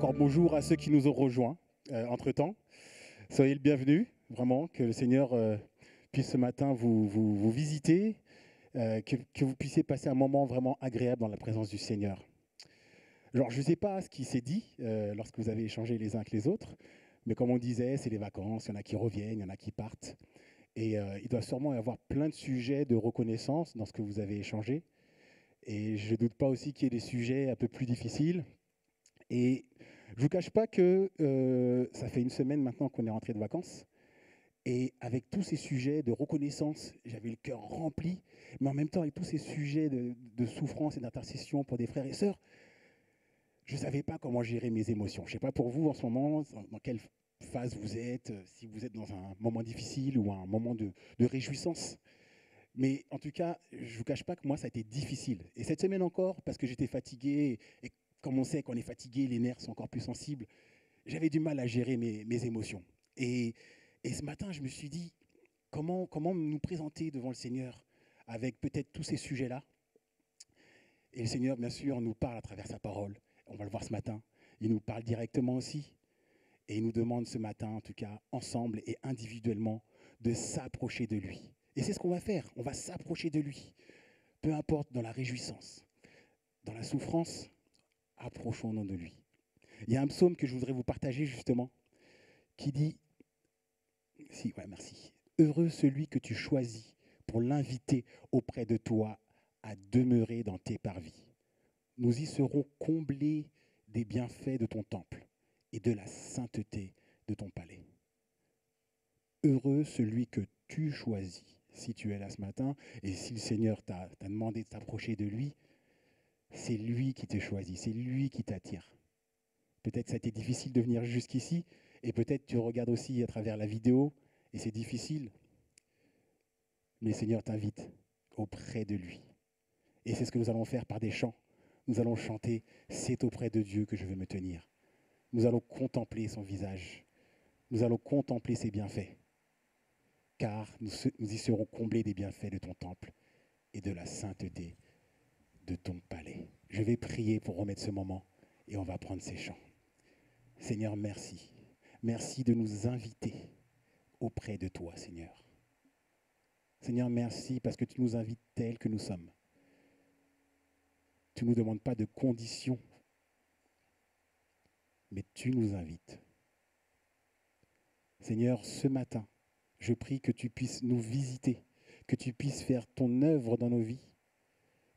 encore bonjour à ceux qui nous ont rejoints entre-temps. Soyez le bienvenu, vraiment, que le Seigneur puisse ce matin vous visiter, que vous puissiez passer un moment vraiment agréable dans la présence du Seigneur. Alors, je ne sais pas ce qui s'est dit lorsque vous avez échangé les uns avec les autres, mais comme on disait, c'est les vacances, il y en a qui reviennent, il y en a qui partent. Et il doit sûrement y avoir plein de sujets de reconnaissance dans ce que vous avez échangé. Et je ne doute pas aussi qu'il y ait des sujets un peu plus difficiles. Et je ne vous cache pas que ça fait une semaine maintenant qu'on est rentré de vacances. Et avec tous ces sujets de reconnaissance, j'avais le cœur rempli. Mais en même temps, avec tous ces sujets de souffrance et d'intercession pour des frères et sœurs, je ne savais pas comment gérer mes émotions. Je ne sais pas pour vous en ce moment, dans quelle phase vous êtes, si vous êtes dans un moment difficile ou un moment de réjouissance. Mais en tout cas, je ne vous cache pas que moi, ça a été difficile. Et cette semaine encore, parce que j'étais fatigué, et comme on sait qu'on est fatigué, les nerfs sont encore plus sensibles, j'avais du mal à gérer mes émotions. Et ce matin, je me suis dit, comment nous présenter devant le Seigneur avec peut-être tous ces sujets-là. Et le Seigneur, bien sûr, nous parle à travers sa parole. On va le voir ce matin. Il nous parle directement aussi. Et il nous demande ce matin, en tout cas, ensemble et individuellement, de s'approcher de lui. Et c'est ce qu'on va faire. On va s'approcher de lui. Peu importe dans la réjouissance, dans la souffrance, approchons-nous de lui. Il y a un psaume que je voudrais vous partager justement, qui dit, merci. Heureux celui que tu choisis pour l'inviter auprès de toi à demeurer dans tes parvis. Nous y serons comblés des bienfaits de ton temple et de la sainteté de ton palais. Heureux celui que tu choisis. Si tu es là ce matin et si le Seigneur t'a demandé de t'approcher de lui, c'est lui qui te choisit, c'est lui qui t'attire. Peut-être ça a été difficile de venir jusqu'ici et peut-être tu regardes aussi à travers la vidéo et c'est difficile. Mais le Seigneur t'invite auprès de lui. Et c'est ce que nous allons faire par des chants. Nous allons chanter « C'est auprès de Dieu que je veux me tenir ». Nous allons contempler son visage. Nous allons contempler ses bienfaits. Car nous y serons comblés des bienfaits de ton temple et de la sainteté de ton palais. Je vais prier pour remettre ce moment et on va prendre ces chants. Seigneur, merci. Merci de nous inviter auprès de toi, Seigneur. Seigneur, merci parce que tu nous invites tels que nous sommes. Tu ne nous demandes pas de conditions, mais tu nous invites. Seigneur, ce matin, je prie que tu puisses nous visiter, que tu puisses faire ton œuvre dans nos vies,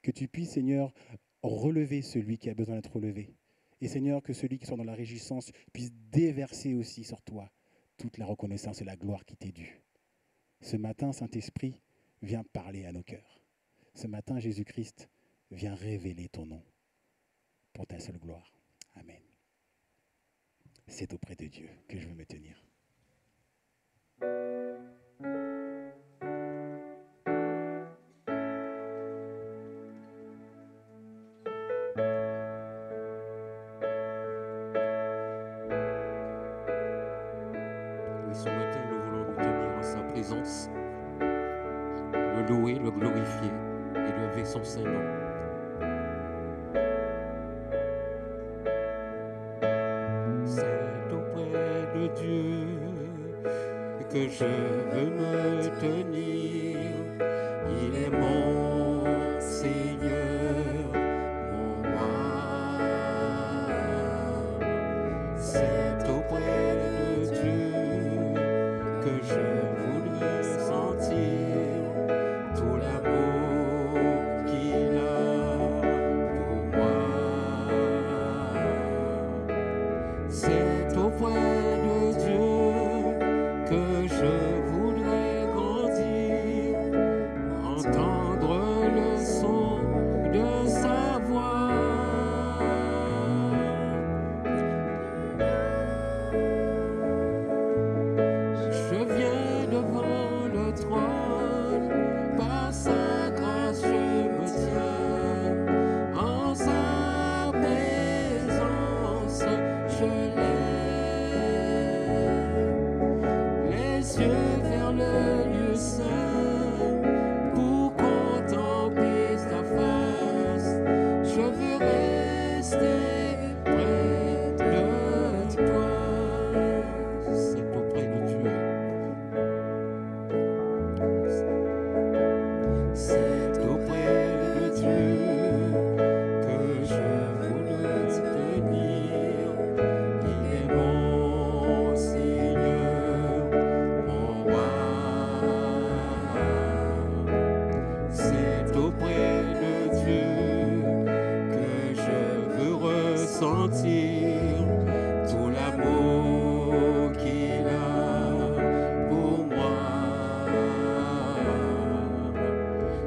que tu puisses, Seigneur, relever celui qui a besoin d'être relevé. Et Seigneur, que celui qui soit dans la réjouissance puisse déverser aussi sur toi toute la reconnaissance et la gloire qui t'est due. Ce matin, Saint-Esprit, viens parler à nos cœurs. Ce matin, Jésus-Christ, viens révéler ton nom pour ta seule gloire. Amen. C'est auprès de Dieu que je veux me tenir. Ce matin, nous voulons nous tenir en sa présence, le louer, le glorifier et lever son saint nom. C'est auprès de Dieu que je veux me tenir. Il est mon Seigneur, mon roi. C'est auprès de Dieu que je voudrais sentir tout l'amour qu'il a pour moi. C'est auprès de Dieu que je voudrais grandir, entendre le son de sa voix. Je viens devant le trône, par sa grâce je me tiens, en sa présence je lève les yeux vers le lieu saint pour contempler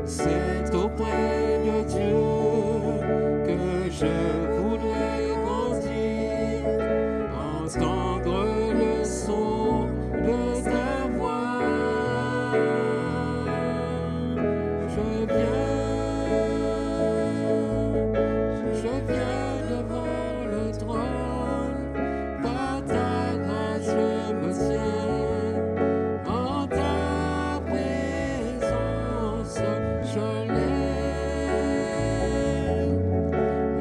C'est auprès de Dieu que je voudrais grandir, entendre le son de ta voix. Je viens devant le trône, par ta grâce je me tiens, en ta présence je lève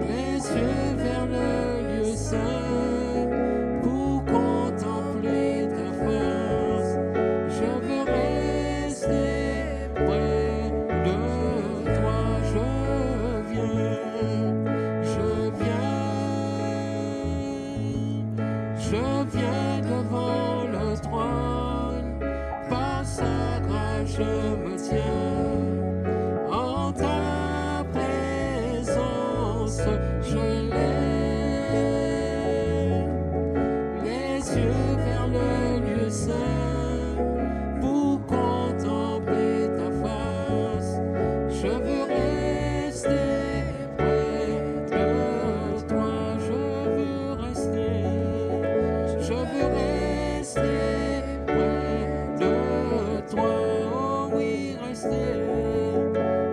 les yeux vers le lieu saint pour contempler ta face. Je veux rester près de toi. Je viens devant le trône, par sa grâce je me tiens, en ta présence je lève les yeux vers le lieu saint pour contempler ta face. Je veux rester près de toi. Je veux rester près de toi. Oh oui, rester.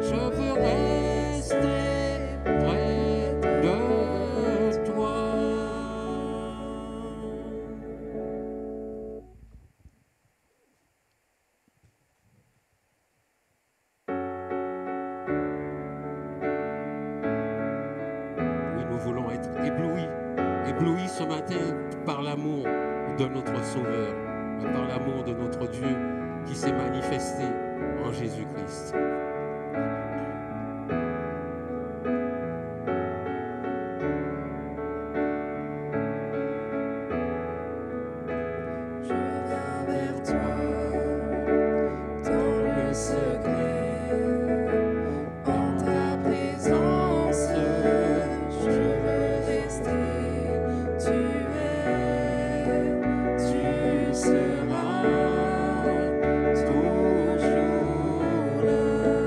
Je veux rester près de toi. Oui, nous voulons être éblouis ce matin par l'amour de notre Sauveur, et par l'amour de notre Dieu qui s'est manifesté en Jésus-Christ. Je viens vers toi, dans le secret, en ta présence, je veux rester. Tu seras toujours là.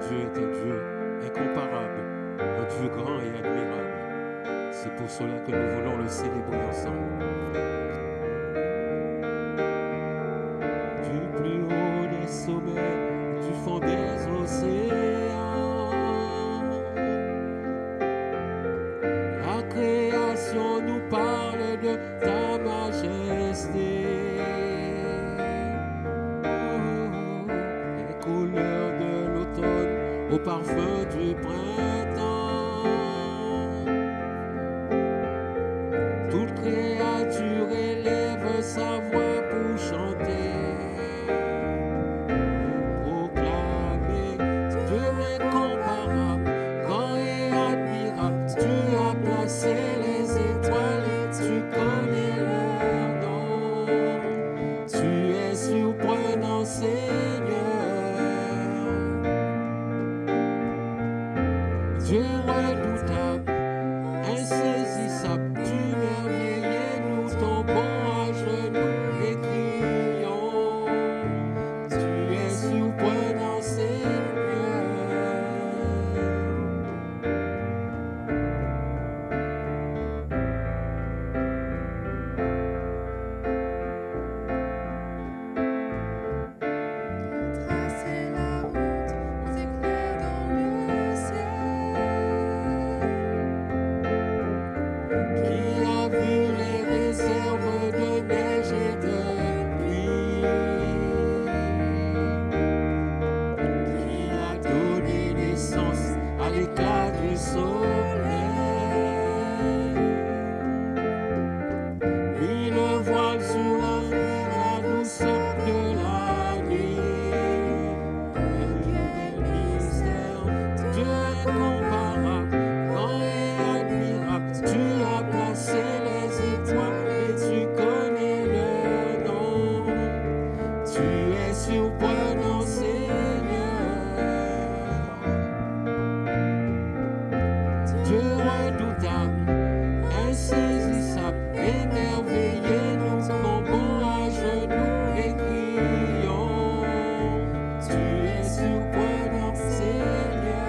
Dieu est un Dieu incomparable, un Dieu grand et admirable. C'est pour cela que nous voulons le célébrer ensemble. Du plus haut des sommets, du fond des océans, la création nous parle de ta majesté. Les couleurs de l'automne au parfum du printemps, toute créature élève sa voix pour chanter, proclamer Dieu incomparable, grand et admirable. Tu as placé les étoiles et tu connais leur nom. Tu es surprenant, Seigneur. Dieu redoutable, insaisissable, tu merveilleux, nous tombons à genoux et crions. Tu es surprenant, Seigneur. Tracer la route aux éclairs dans le ciel. Qui a vu les réserves de neige et de pluie? Qui a donné naissance à l'éclat du soleil? Mis le voile sur la douceur de la nuit. Quel mystère, Dieu incomparable, grand et admirable. Tu as placé les étoiles et tu connais leur nom. Tu es surprenant, Seigneur. Dieu redoutable, insaisissable, émerveillé, nous tombons à genoux et crions. Tu es surprenant, Seigneur.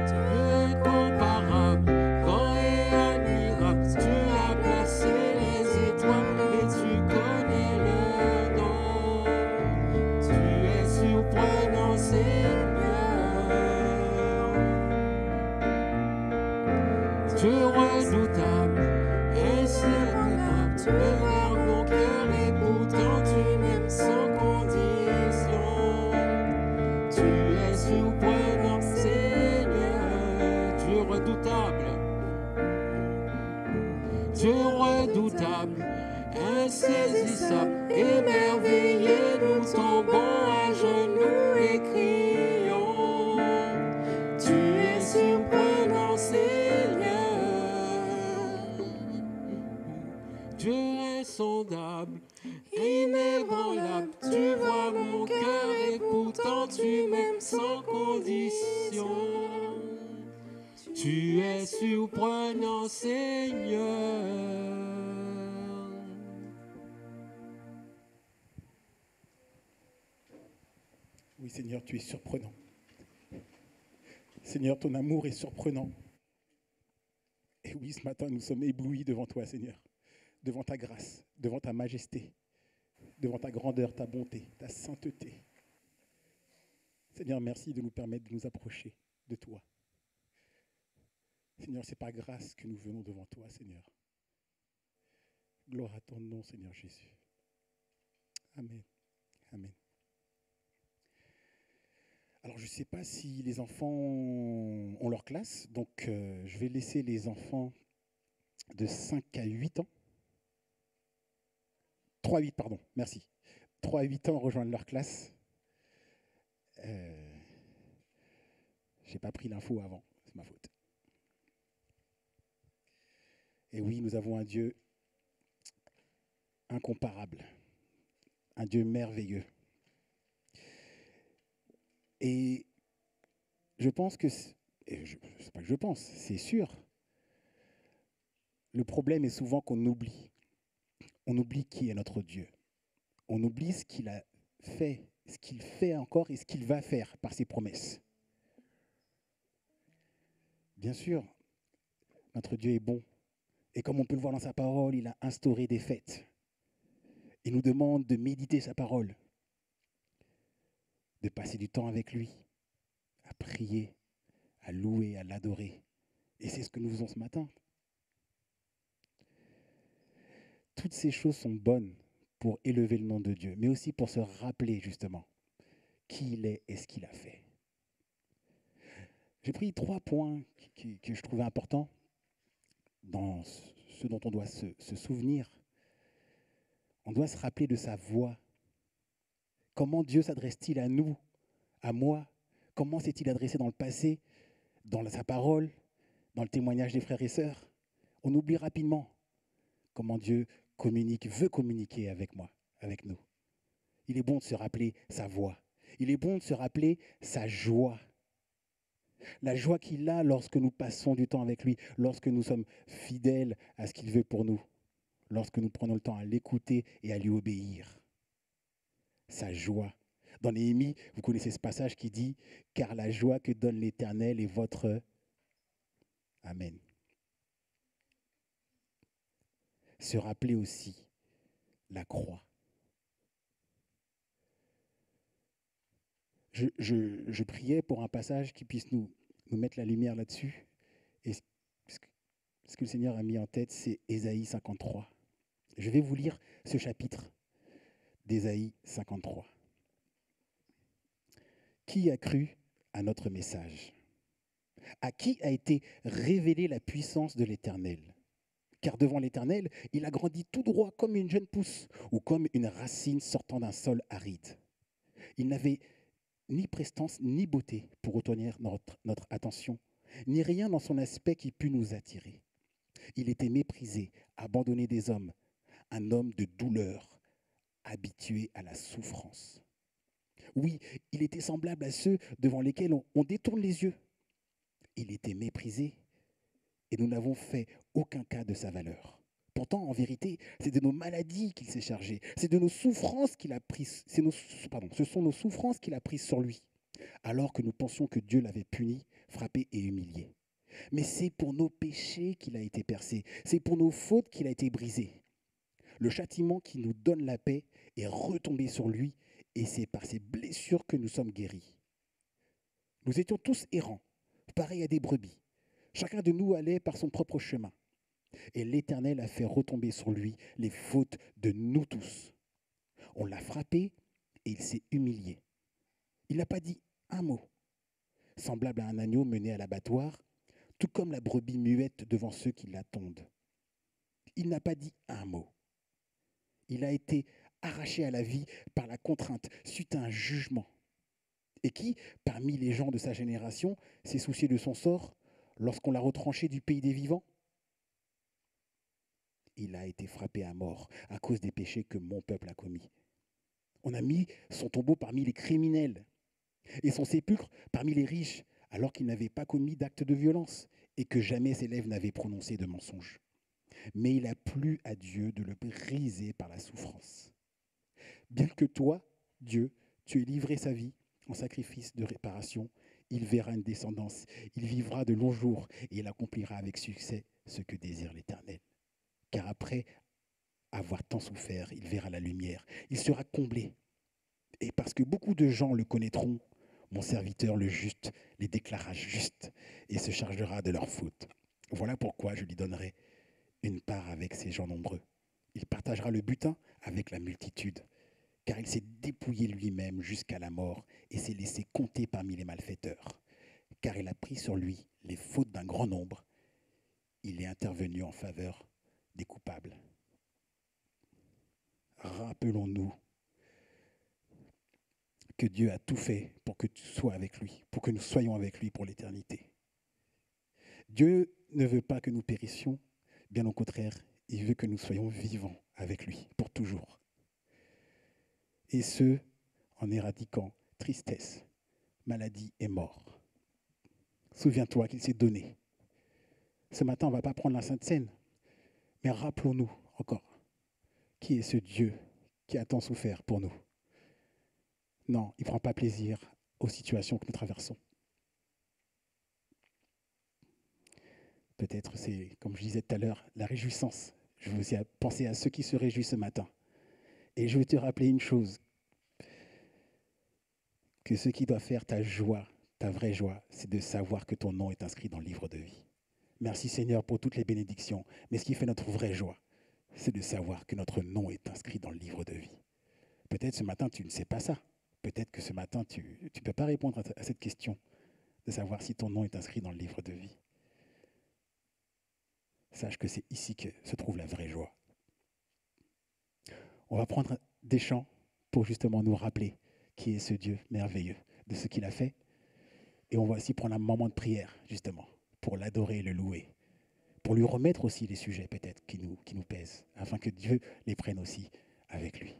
Dieu incomparable, grand et admirable. Tu as placé les étoiles et tu connais leur nom. Tu es surprenant, Seigneur. Dieu redoutable, inséparable, tu regardes mon cœur et pourtant tu m'aimes sans condition. Tu es surprenant, Seigneur. Dieu redoutable, Dieu redoutable, insaisissable, émerveillé, nous tombons à genoux et crions. Tu es surprenant, Seigneur. Dieu insondable, inébranlable, tu vois mon cœur et pourtant tu m'aimes sans condition. Tu es surprenant, Seigneur. Oui, Seigneur, tu es surprenant. Seigneur, ton amour est surprenant. Et oui, ce matin, nous sommes éblouis devant toi, Seigneur, devant ta grâce, devant ta majesté, devant ta grandeur, ta bonté, ta sainteté. Seigneur, merci de nous permettre de nous approcher de toi. Seigneur, c'est par grâce que nous venons devant toi, Seigneur. Gloire à ton nom, Seigneur Jésus. Amen. Amen. Alors, je ne sais pas si les enfants ont leur classe, donc je vais laisser les enfants de 5 à 8 ans. 3 à 8, pardon, merci. 3 à 8 ans rejoindre leur classe. Je n'ai pas pris l'info avant, c'est ma faute. Et oui, nous avons un Dieu incomparable, un Dieu merveilleux. Et je pense que, c'est pas que je pense, c'est sûr, le problème est souvent qu'on oublie. On oublie qui est notre Dieu. On oublie ce qu'il a fait ce qu'il fait encore et ce qu'il va faire par ses promesses. Bien sûr, notre Dieu est bon. Et comme on peut le voir dans sa parole, il a instauré des fêtes. Il nous demande de méditer sa parole, de passer du temps avec lui, à prier, à louer, à l'adorer. Et c'est ce que nous faisons ce matin. Toutes ces choses sont bonnes pour élever le nom de Dieu, mais aussi pour se rappeler justement qui il est et ce qu'il a fait. J'ai pris 3 points que je trouvais importants dans ce dont on doit se souvenir. On doit se rappeler de sa voix. Comment Dieu s'adresse-t-il à nous, à moi? Comment s'est-il adressé dans le passé, dans sa parole, dans le témoignage des frères et sœurs? On oublie rapidement comment Dieu communique, veut communiquer avec moi, avec nous. Il est bon de se rappeler sa voix. Il est bon de se rappeler sa joie. La joie qu'il a lorsque nous passons du temps avec lui, lorsque nous sommes fidèles à ce qu'il veut pour nous, lorsque nous prenons le temps à l'écouter et à lui obéir. Sa joie. Dans Néhémie, vous connaissez ce passage qui dit « Car la joie que donne l'Éternel est votre... » Amen. Se rappeler aussi la croix. Je priais pour un passage qui puisse nous mettre la lumière là-dessus. Et ce que le Seigneur a mis en tête, c'est Ésaïe 53. Je vais vous lire ce chapitre d'Ésaïe 53. Qui a cru à notre message? À qui a été révélée la puissance de l'Éternel? Car devant l'Éternel, il a grandi tout droit comme une jeune pousse ou comme une racine sortant d'un sol aride. Il n'avait ni prestance ni beauté pour retenir notre attention, ni rien dans son aspect qui pût nous attirer. Il était méprisé, abandonné des hommes, un homme de douleur, habitué à la souffrance. Oui, il était semblable à ceux devant lesquels on détourne les yeux. Il était méprisé et nous n'avons fait aucun cas de sa valeur. Pourtant, en vérité, c'est de nos maladies qu'il s'est chargé. C'est de nos souffrances qu'il a prises. Ce sont nos souffrances qu'il a prises sur lui, alors que nous pensions que Dieu l'avait puni, frappé et humilié. Mais c'est pour nos péchés qu'il a été percé. C'est pour nos fautes qu'il a été brisé. Le châtiment qui nous donne la paix est retombé sur lui, et c'est par ses blessures que nous sommes guéris. Nous étions tous errants, pareils à des brebis. Chacun de nous allait par son propre chemin. Et l'Éternel a fait retomber sur lui les fautes de nous tous. On l'a frappé et il s'est humilié. Il n'a pas dit un mot. Semblable à un agneau mené à l'abattoir, tout comme la brebis muette devant ceux qui l'attendent. Il n'a pas dit un mot. Il a été arraché à la vie par la contrainte, suite à un jugement. Et qui, parmi les gens de sa génération, s'est soucié de son sort lorsqu'on l'a retranché du pays des vivants? Il a été frappé à mort à cause des péchés que mon peuple a commis. On a mis son tombeau parmi les criminels et son sépulcre parmi les riches, alors qu'il n'avait pas commis d'acte de violence et que jamais ses lèvres n'avaient prononcé de mensonge. Mais il a plu à Dieu de le briser par la souffrance. Bien que toi, Dieu, tu aies livré sa vie en sacrifice de réparation, il verra une descendance, il vivra de longs jours et il accomplira avec succès ce que désire l'Éternel. Car après avoir tant souffert, il verra la lumière, il sera comblé. Et parce que beaucoup de gens le connaîtront, mon serviteur le juste les déclarera justes et se chargera de leurs fautes. Voilà pourquoi je lui donnerai une part avec ces gens nombreux. Il partagera le butin avec la multitude, car il s'est dépouillé lui-même jusqu'à la mort et s'est laissé compter parmi les malfaiteurs. Car il a pris sur lui les fautes d'un grand nombre. Il est intervenu en faveur des coupables. Rappelons-nous que Dieu a tout fait pour que tu sois avec lui, pour que nous soyons avec lui pour l'éternité. Dieu ne veut pas que nous périssions, bien au contraire, il veut que nous soyons vivants avec lui pour toujours. Et ce, en éradiquant tristesse, maladie et mort. Souviens-toi qu'il s'est donné. Ce matin, on ne va pas prendre la Sainte Seine, mais rappelons-nous encore qui est ce Dieu qui a tant souffert pour nous. Non, il ne prend pas plaisir aux situations que nous traversons. Peut-être c'est, comme je disais tout à l'heure, la réjouissance. Je veux aussi penser à ceux qui se réjouissent ce matin. Et je veux te rappeler une chose, que ce qui doit faire ta joie, ta vraie joie, c'est de savoir que ton nom est inscrit dans le livre de vie. Merci Seigneur pour toutes les bénédictions. Mais ce qui fait notre vraie joie, c'est de savoir que notre nom est inscrit dans le livre de vie. Peut-être ce matin, tu ne sais pas ça. Peut-être que ce matin, tu ne peux pas répondre à cette question de savoir si ton nom est inscrit dans le livre de vie. Sache que c'est ici que se trouve la vraie joie. On va prendre des chants pour justement nous rappeler qui est ce Dieu merveilleux, de ce qu'il a fait. Et on va aussi prendre un moment de prière, justement, pour l'adorer et le louer. Pour lui remettre aussi les sujets peut-être qui nous pèsent, afin que Dieu les prenne aussi avec lui.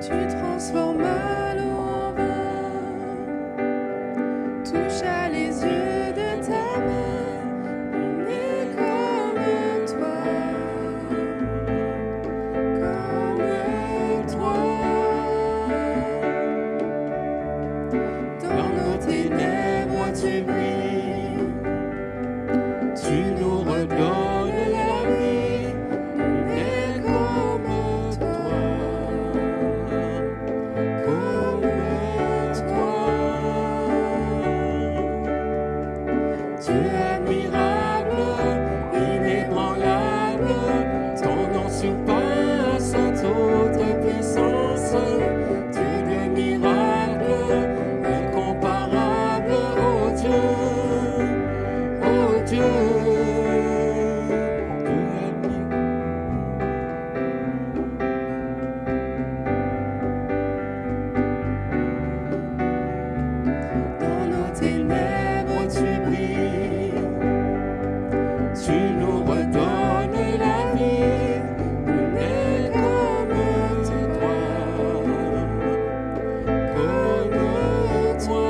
Tu transformes l'eau en vin, toucha les yeux de ta main, on est comme toi, comme toi. Dans nos ténèbres tu brilles, tu nous redonnes la vie, on est comme toi. Dieu admirable, inébranlable, ton nom surpasse toute puissance. Dieu de miracle, incomparable, oh Dieu, oh Dieu. Dans nos ténèbres tu brilles, tu nous redonnes la vie, on est comme toi, comme toi.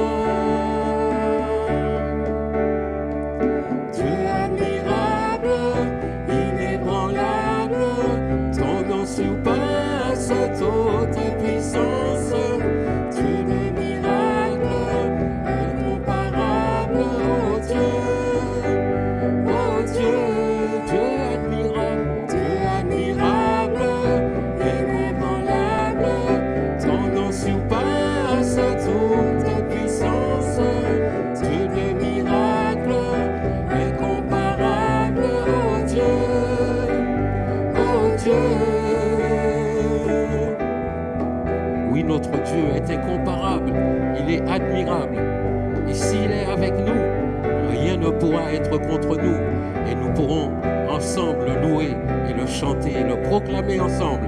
Dieu admirable, inébranlable, ton nom surpasse toute puissance. Dieu de miracle, incomparable, oh Dieu, Dieu admirable, inébranlable, ton nom surpasse toute puissance. Dieu de miracle, incomparable, oh Dieu, oh Dieu. Oui, notre Dieu est incomparable, il est admirable. Et s'il est avec nous, rien ne pourra être contre nous. Et nous pourrons ensemble le louer et le chanter et le proclamer ensemble.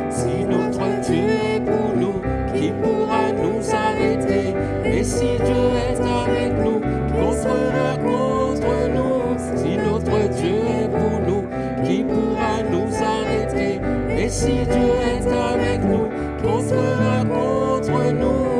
Si notre Dieu est pour nous, qui pourra nous arrêter? Et si Dieu est avec nous, qu'on sera contre nous? Si notre Dieu est pour nous, qui pourra nous arrêter? Et si Dieu est avec nous, qu'on sera contre nous?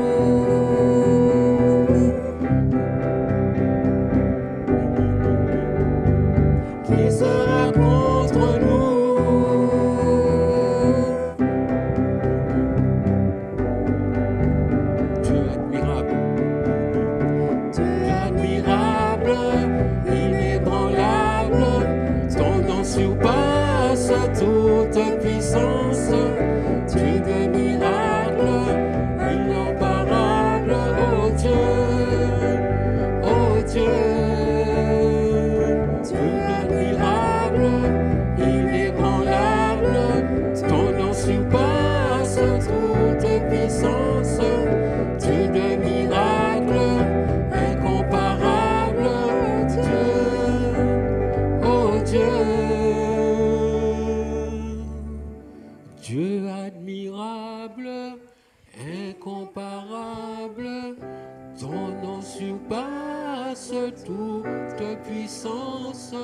grâce, toute puissance,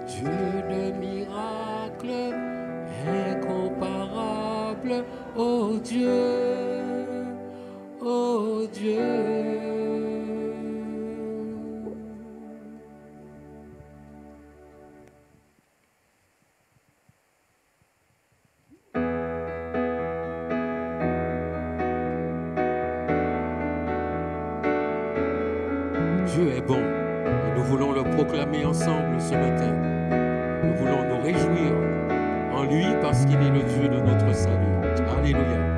Dieu de miracles, incomparable, oh Dieu, oh Dieu. Dieu est bon et nous voulons le proclamer ensemble ce matin. Nous voulons nous réjouir en lui parce qu'il est le Dieu de notre salut. Alléluia.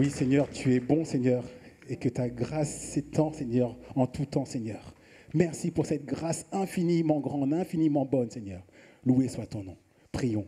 Oui, Seigneur, tu es bon, Seigneur, et que ta grâce s'étend, Seigneur, en tout temps, Seigneur. Merci pour cette grâce infiniment grande, infiniment bonne, Seigneur. Loué soit ton nom. Prions.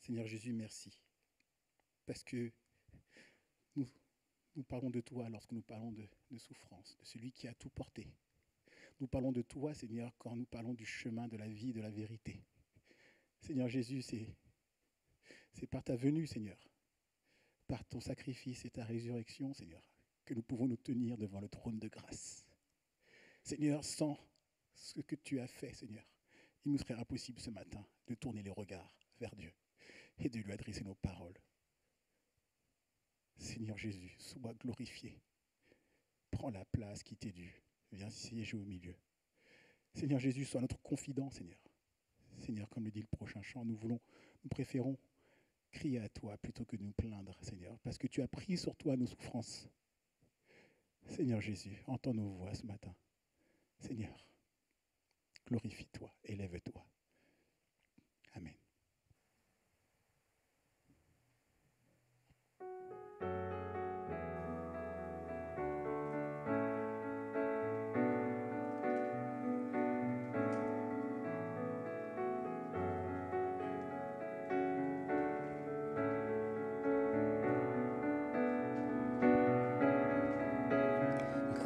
Seigneur Jésus, merci. Parce que nous, nous parlons de toi lorsque nous parlons de souffrance, de celui qui a tout porté. Nous parlons de toi, Seigneur, quand nous parlons du chemin, de la vie, de la vérité. Seigneur Jésus, c'est par ta venue, Seigneur, par ton sacrifice et ta résurrection, Seigneur, que nous pouvons nous tenir devant le trône de grâce. Seigneur, sans ce que tu as fait, Seigneur, il nous serait impossible ce matin de tourner les regards vers Dieu et de lui adresser nos paroles. Seigneur Jésus, sois glorifié. Prends la place qui t'est due. Viens siéger au milieu. Seigneur Jésus, sois notre confident, Seigneur. Seigneur, comme le dit le prochain chant, nous préférons crier à toi plutôt que de nous plaindre, Seigneur, parce que tu as pris sur toi nos souffrances. Seigneur Jésus, entends nos voix ce matin. Seigneur, glorifie-toi, élève-toi. Amen.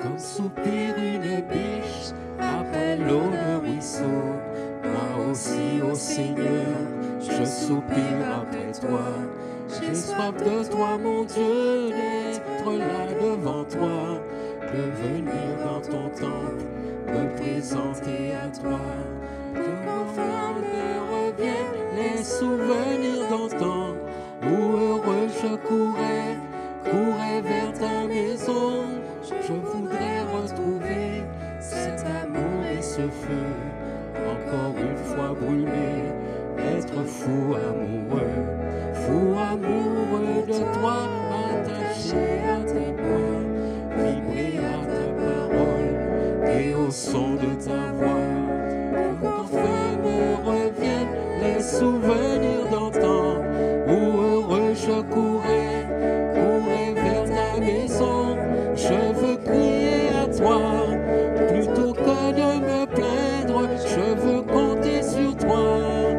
Comme soupire une biche après l'eau de ruisseau, moi aussi, ô Seigneur, je soupire après toi. J'ai soif de toi, mon Dieu, d'être là devant toi, de venir dans ton temple, me présenter à toi. Que enfin me reviennent les souvenirs d'antan, où heureux je courais vers ta maison. Je voudrais retrouver cet amour et ce feu, encore une fois brûlé, être fou amoureux de toi, attaché à tes pas, vibrer à ta parole et au son de ta voix. Qu'enfin me reviennent les souvenirs d'antan, où heureux je courais vers ta maison. Je veux crier à toi, plutôt que de me plaindre, je veux compter sur toi,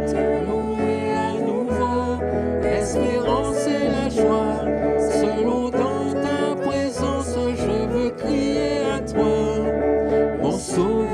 te louer à nouveau, l'espérance et la joie, selon dans ta présence, je veux crier à toi, mon sauveur.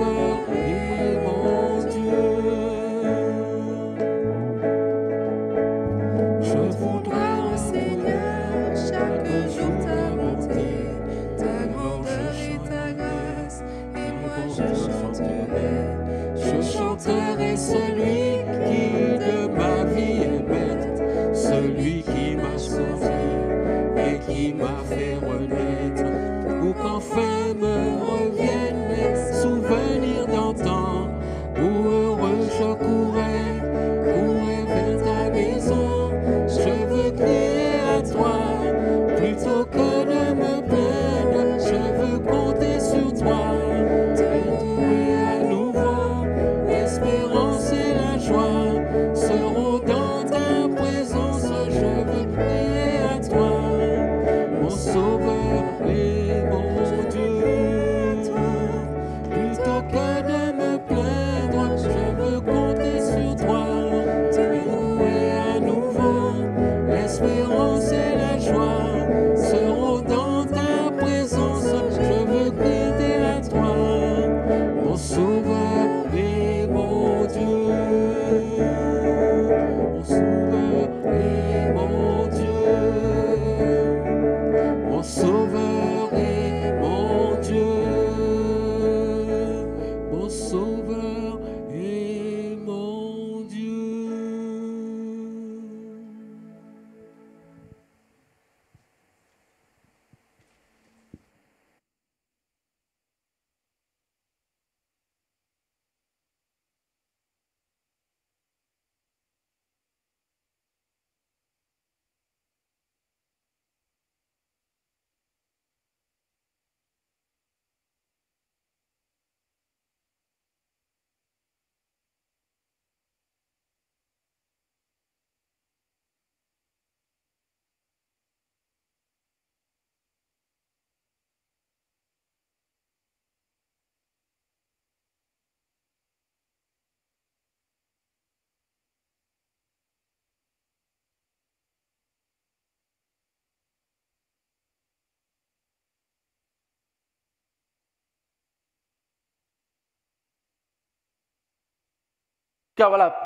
cas, voilà.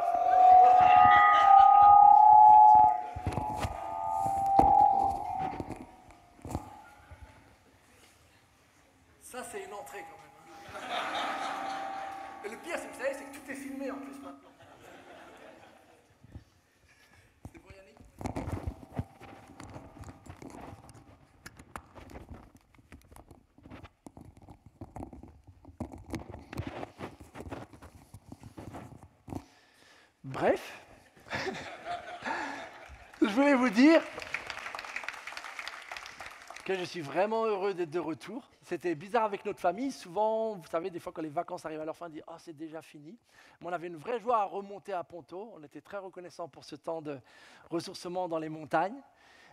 Ça, c'est une entrée quand même. Et le pire, c'est que vous savez, c'est que tout est filmé en plus maintenant. C'est bon, Yannick? Bref, je voulais vous dire que je suis vraiment heureux d'être de retour. C'était bizarre avec notre famille. Souvent, vous savez, des fois quand les vacances arrivent à leur fin, on dit « Ah, c'est déjà fini ». Mais on avait une vraie joie à remonter à Ponto. On était très reconnaissants pour ce temps de ressourcement dans les montagnes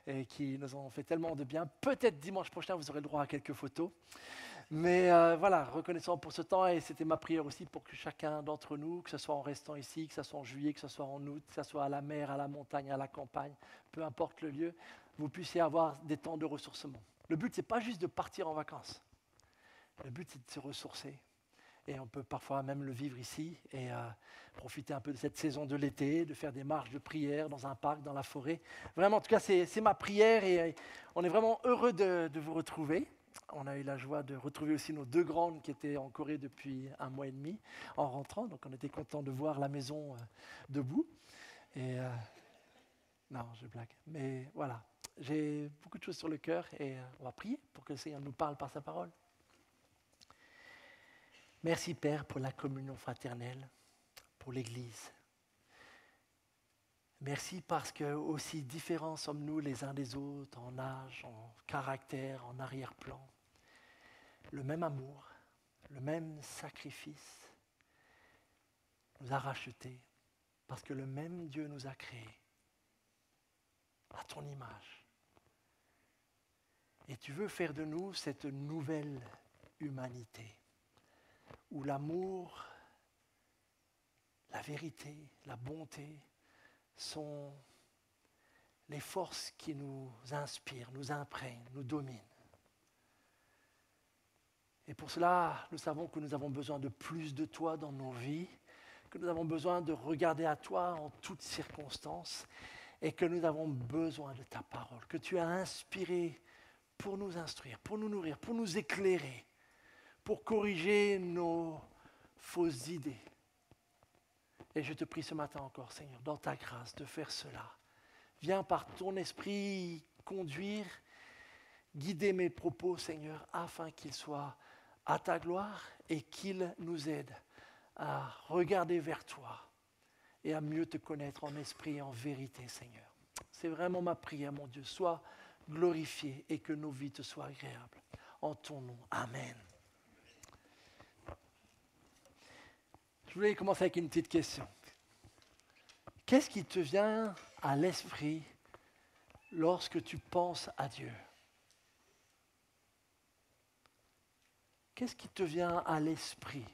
et qui nous ont fait tellement de bien. Peut-être dimanche prochain, vous aurez le droit à quelques photos. Mais voilà, reconnaissant pour ce temps, et c'était ma prière aussi pour que chacun d'entre nous, que ce soit en restant ici, que ce soit en juillet, que ce soit en août, que ce soit à la mer, à la montagne, à la campagne, peu importe le lieu, vous puissiez avoir des temps de ressourcement. Le but, ce n'est pas juste de partir en vacances. Le but, c'est de se ressourcer. Et on peut parfois même le vivre ici et profiter un peu de cette saison de l'été, de faire des marches de prière dans un parc, dans la forêt. Vraiment, en tout cas, c'est ma prière et on est vraiment heureux de vous retrouver. On a eu la joie de retrouver aussi nos 2 grandes qui étaient en Corée depuis 1 mois et demi en rentrant. Donc on était content de voir la maison debout. Et non, je blague. Mais voilà, j'ai beaucoup de choses sur le cœur et on va prier pour que le Seigneur nous parle par sa parole. Merci Père pour la communion fraternelle, pour l'Église. Merci parce que aussi différents sommes-nous les uns des autres en âge, en caractère, en arrière-plan. Le même amour, le même sacrifice nous a rachetés parce que le même Dieu nous a créés à ton image. Et tu veux faire de nous cette nouvelle humanité où l'amour, la vérité, la bonté sont les forces qui nous inspirent, nous imprègnent, nous dominent. Et pour cela, nous savons que nous avons besoin de plus de toi dans nos vies, que nous avons besoin de regarder à toi en toutes circonstances et que nous avons besoin de ta parole, que tu as inspiré pour nous instruire, pour nous nourrir, pour nous éclairer, pour corriger nos fausses idées. Et je te prie ce matin encore, Seigneur, dans ta grâce, de faire cela. Viens par ton esprit conduire, guider mes propos, Seigneur, afin qu'ils soient à ta gloire et qu'ils nous aident à regarder vers toi et à mieux te connaître en esprit et en vérité, Seigneur. C'est vraiment ma prière, mon Dieu. Sois glorifié et que nos vies te soient agréables. En ton nom. Amen. Je voulais commencer avec une petite question. Qu'est-ce qui te vient à l'esprit lorsque tu penses à Dieu? Qu'est-ce qui te vient à l'esprit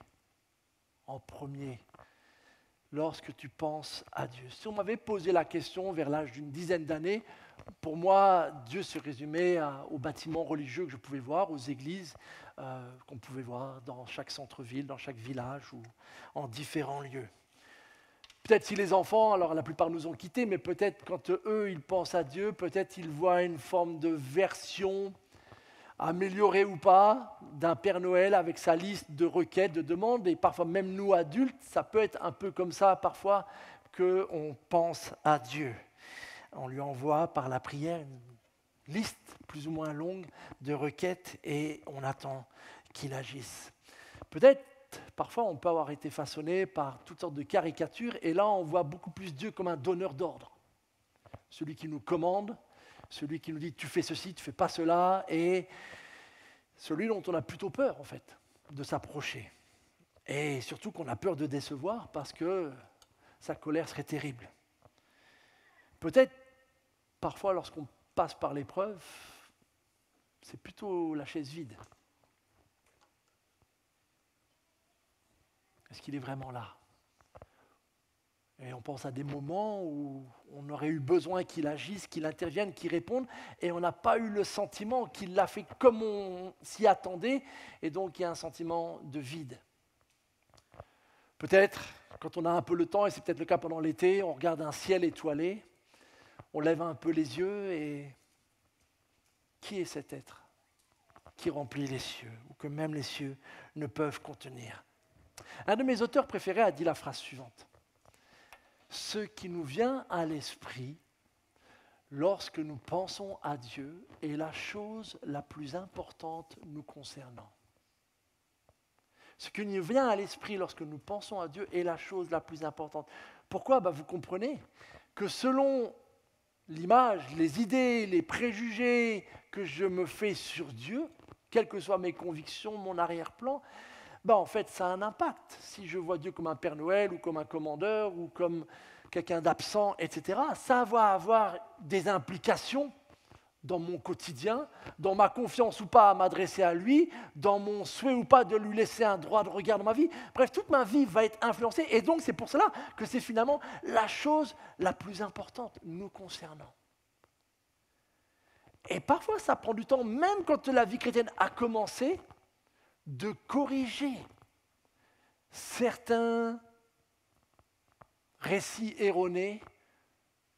en premier lorsque tu penses à Dieu? Si on m'avait posé la question vers l'âge d'une dizaine d'années, pour moi, Dieu se résumait aux bâtiments religieux que je pouvais voir, aux églises qu'on pouvait voir dans chaque centre-ville, dans chaque village ou en différents lieux. Peut-être si les enfants, alors la plupart nous ont quittés, mais peut-être quand eux, ils pensent à Dieu, peut-être ils voient une forme de version améliorée ou pas d'un Père Noël avec sa liste de requêtes, de demandes, et parfois même nous adultes, ça peut être un peu comme ça parfois qu'on pense à Dieu. On lui envoie par la prière une liste plus ou moins longue de requêtes et on attend qu'il agisse. Peut-être, parfois, on peut avoir été façonné par toutes sortes de caricatures et là, on voit beaucoup plus Dieu comme un donneur d'ordre. Celui qui nous commande, celui qui nous dit « tu fais ceci, tu ne fais pas cela » et celui dont on a plutôt peur, en fait, de s'approcher. Et surtout qu'on a peur de décevoir parce que sa colère serait terrible. Peut-être, parfois, lorsqu'on passe par l'épreuve, c'est plutôt la chaise vide. Est-ce qu'il est vraiment là? Et on pense à des moments où on aurait eu besoin qu'il agisse, qu'il intervienne, qu'il réponde, et on n'a pas eu le sentiment qu'il l'a fait comme on s'y attendait, et donc il y a un sentiment de vide. Peut-être, quand on a un peu le temps, et c'est peut-être le cas pendant l'été, on regarde un ciel étoilé, on lève un peu les yeux et qui est cet être qui remplit les cieux, ou que même les cieux ne peuvent contenir? Un de mes auteurs préférés a dit la phrase suivante: ce qui nous vient à l'esprit lorsque nous pensons à Dieu est la chose la plus importante nous concernant. Ce qui nous vient à l'esprit lorsque nous pensons à Dieu est la chose la plus importante. Pourquoi ? Vous comprenez que selon l'image, les idées, les préjugés que je me fais sur Dieu, quelles que soient mes convictions, mon arrière-plan, en fait, ça a un impact. Si je vois Dieu comme un Père Noël ou comme un commandeur ou comme quelqu'un d'absent, etc., ça va avoir des implications dans mon quotidien, dans ma confiance ou pas à m'adresser à lui, dans mon souhait ou pas de lui laisser un droit de regard dans ma vie. Bref, toute ma vie va être influencée. Et donc, c'est pour cela que c'est finalement la chose la plus importante nous concernant. Et parfois, ça prend du temps, même quand la vie chrétienne a commencé, de corriger certains récits erronés,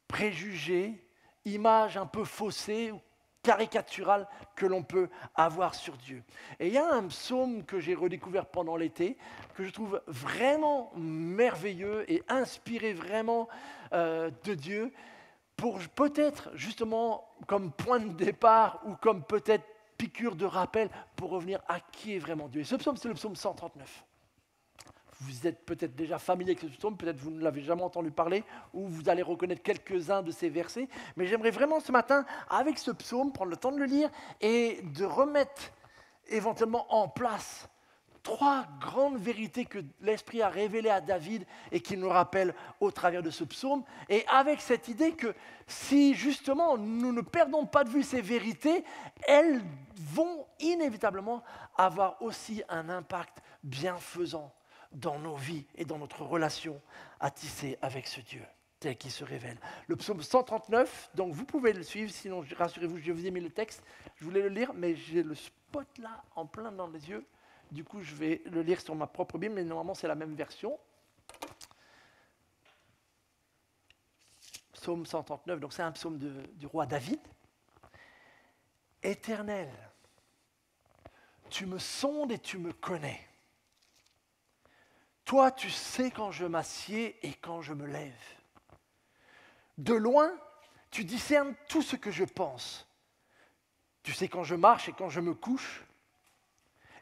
préjugés, images un peu faussées, caricaturales que l'on peut avoir sur Dieu. Et il y a un psaume que j'ai redécouvert pendant l'été, que je trouve vraiment merveilleux et inspiré vraiment de Dieu, pour peut-être justement comme point de départ ou comme peut-être piqûre de rappel pour revenir à qui est vraiment Dieu. Et ce psaume, c'est le psaume 139. Vous êtes peut-être déjà familier avec ce psaume, peut-être vous ne l'avez jamais entendu parler, ou vous allez reconnaître quelques-uns de ces versets. Mais j'aimerais vraiment ce matin, avec ce psaume, prendre le temps de le lire et de remettre éventuellement en place 3 grandes vérités que l'Esprit a révélées à David et qu'il nous rappelle au travers de ce psaume. Et avec cette idée que si justement nous ne perdons pas de vue ces vérités, elles vont inévitablement avoir aussi un impact bienfaisant dans nos vies et dans notre relation à tisser avec ce Dieu tel qu'il se révèle. Le psaume 139, donc vous pouvez le suivre, sinon rassurez-vous, je vous ai mis le texte, je voulais le lire, mais j'ai le spot là en plein dans les yeux. Du coup, je vais le lire sur ma propre Bible, mais normalement, c'est la même version. Psaume 139, donc c'est un psaume du roi David. Éternel, tu me sondes et tu me connais. Toi, tu sais quand je m'assieds et quand je me lève. De loin, tu discernes tout ce que je pense. Tu sais quand je marche et quand je me couche.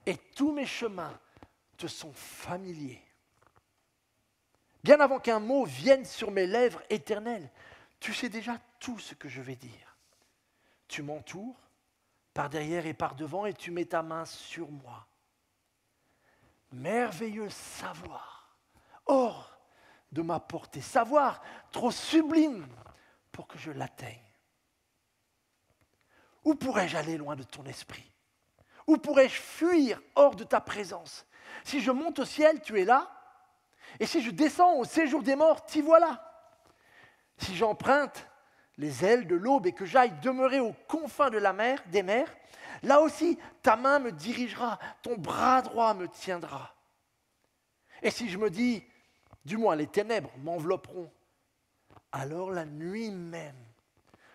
Et tous mes chemins te sont familiers. Bien avant qu'un mot vienne sur mes lèvres éternelles, tu sais déjà tout ce que je vais dire. Tu m'entoures par derrière et par devant et tu mets ta main sur moi. Merveilleux savoir, hors de ma portée, savoir trop sublime pour que je l'atteigne. Où pourrais-je aller loin de ton esprit ? Où pourrais-je fuir hors de ta présence ? Si je monte au ciel, tu es là. Et si je descends au séjour des morts, t'y voilà. Si j'emprunte les ailes de l'aube et que j'aille demeurer aux confins de la mer, des mers, là aussi ta main me dirigera, ton bras droit me tiendra. Et si je me dis, du moins les ténèbres m'envelopperont, alors la nuit même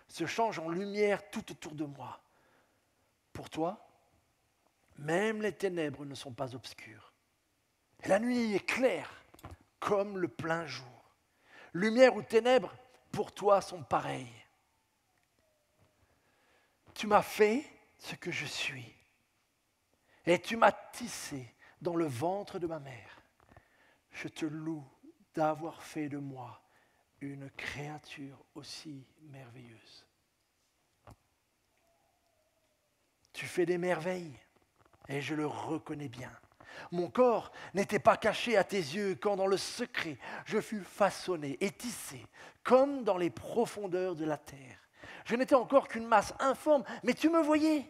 se change en lumière tout autour de moi. Pour toi, même les ténèbres ne sont pas obscures. Et la nuit est claire comme le plein jour. Lumière ou ténèbres, pour toi, sont pareilles. Tu m'as fait ce que je suis. Et tu m'as tissé dans le ventre de ma mère. Je te loue d'avoir fait de moi une créature aussi merveilleuse. Tu fais des merveilles. Et je le reconnais bien. Mon corps n'était pas caché à tes yeux quand dans le secret je fus façonné et tissé comme dans les profondeurs de la terre. Je n'étais encore qu'une masse informe, mais tu me voyais.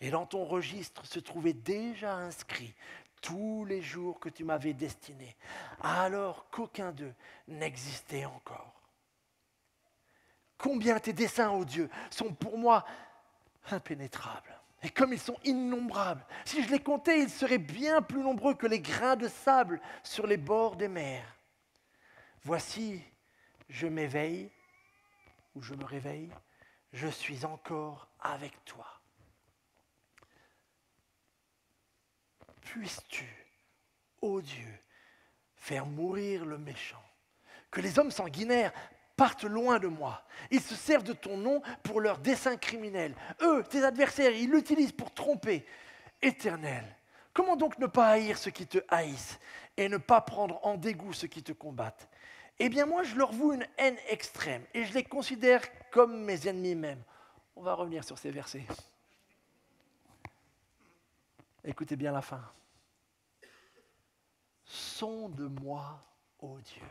Et dans ton registre se trouvaient déjà inscrits tous les jours que tu m'avais destinés, alors qu'aucun d'eux n'existait encore. Combien tes desseins, ô Dieu, sont pour moi impénétrables. Et comme ils sont innombrables, si je les comptais, ils seraient bien plus nombreux que les grains de sable sur les bords des mers. Voici, je m'éveille, ou je me réveille, je suis encore avec toi. Puisses-tu, ô Dieu, faire mourir le méchant, que les hommes sanguinaires partent loin de moi. Ils se servent de ton nom pour leurs desseins criminels. Eux, tes adversaires, ils l'utilisent pour tromper. Éternel, comment donc ne pas haïr ceux qui te haïssent et ne pas prendre en dégoût ceux qui te combattent? Eh bien moi, je leur voue une haine extrême et je les considère comme mes ennemis même. On va revenir sur ces versets. Écoutez bien la fin. Sonde-moi, ô Dieu.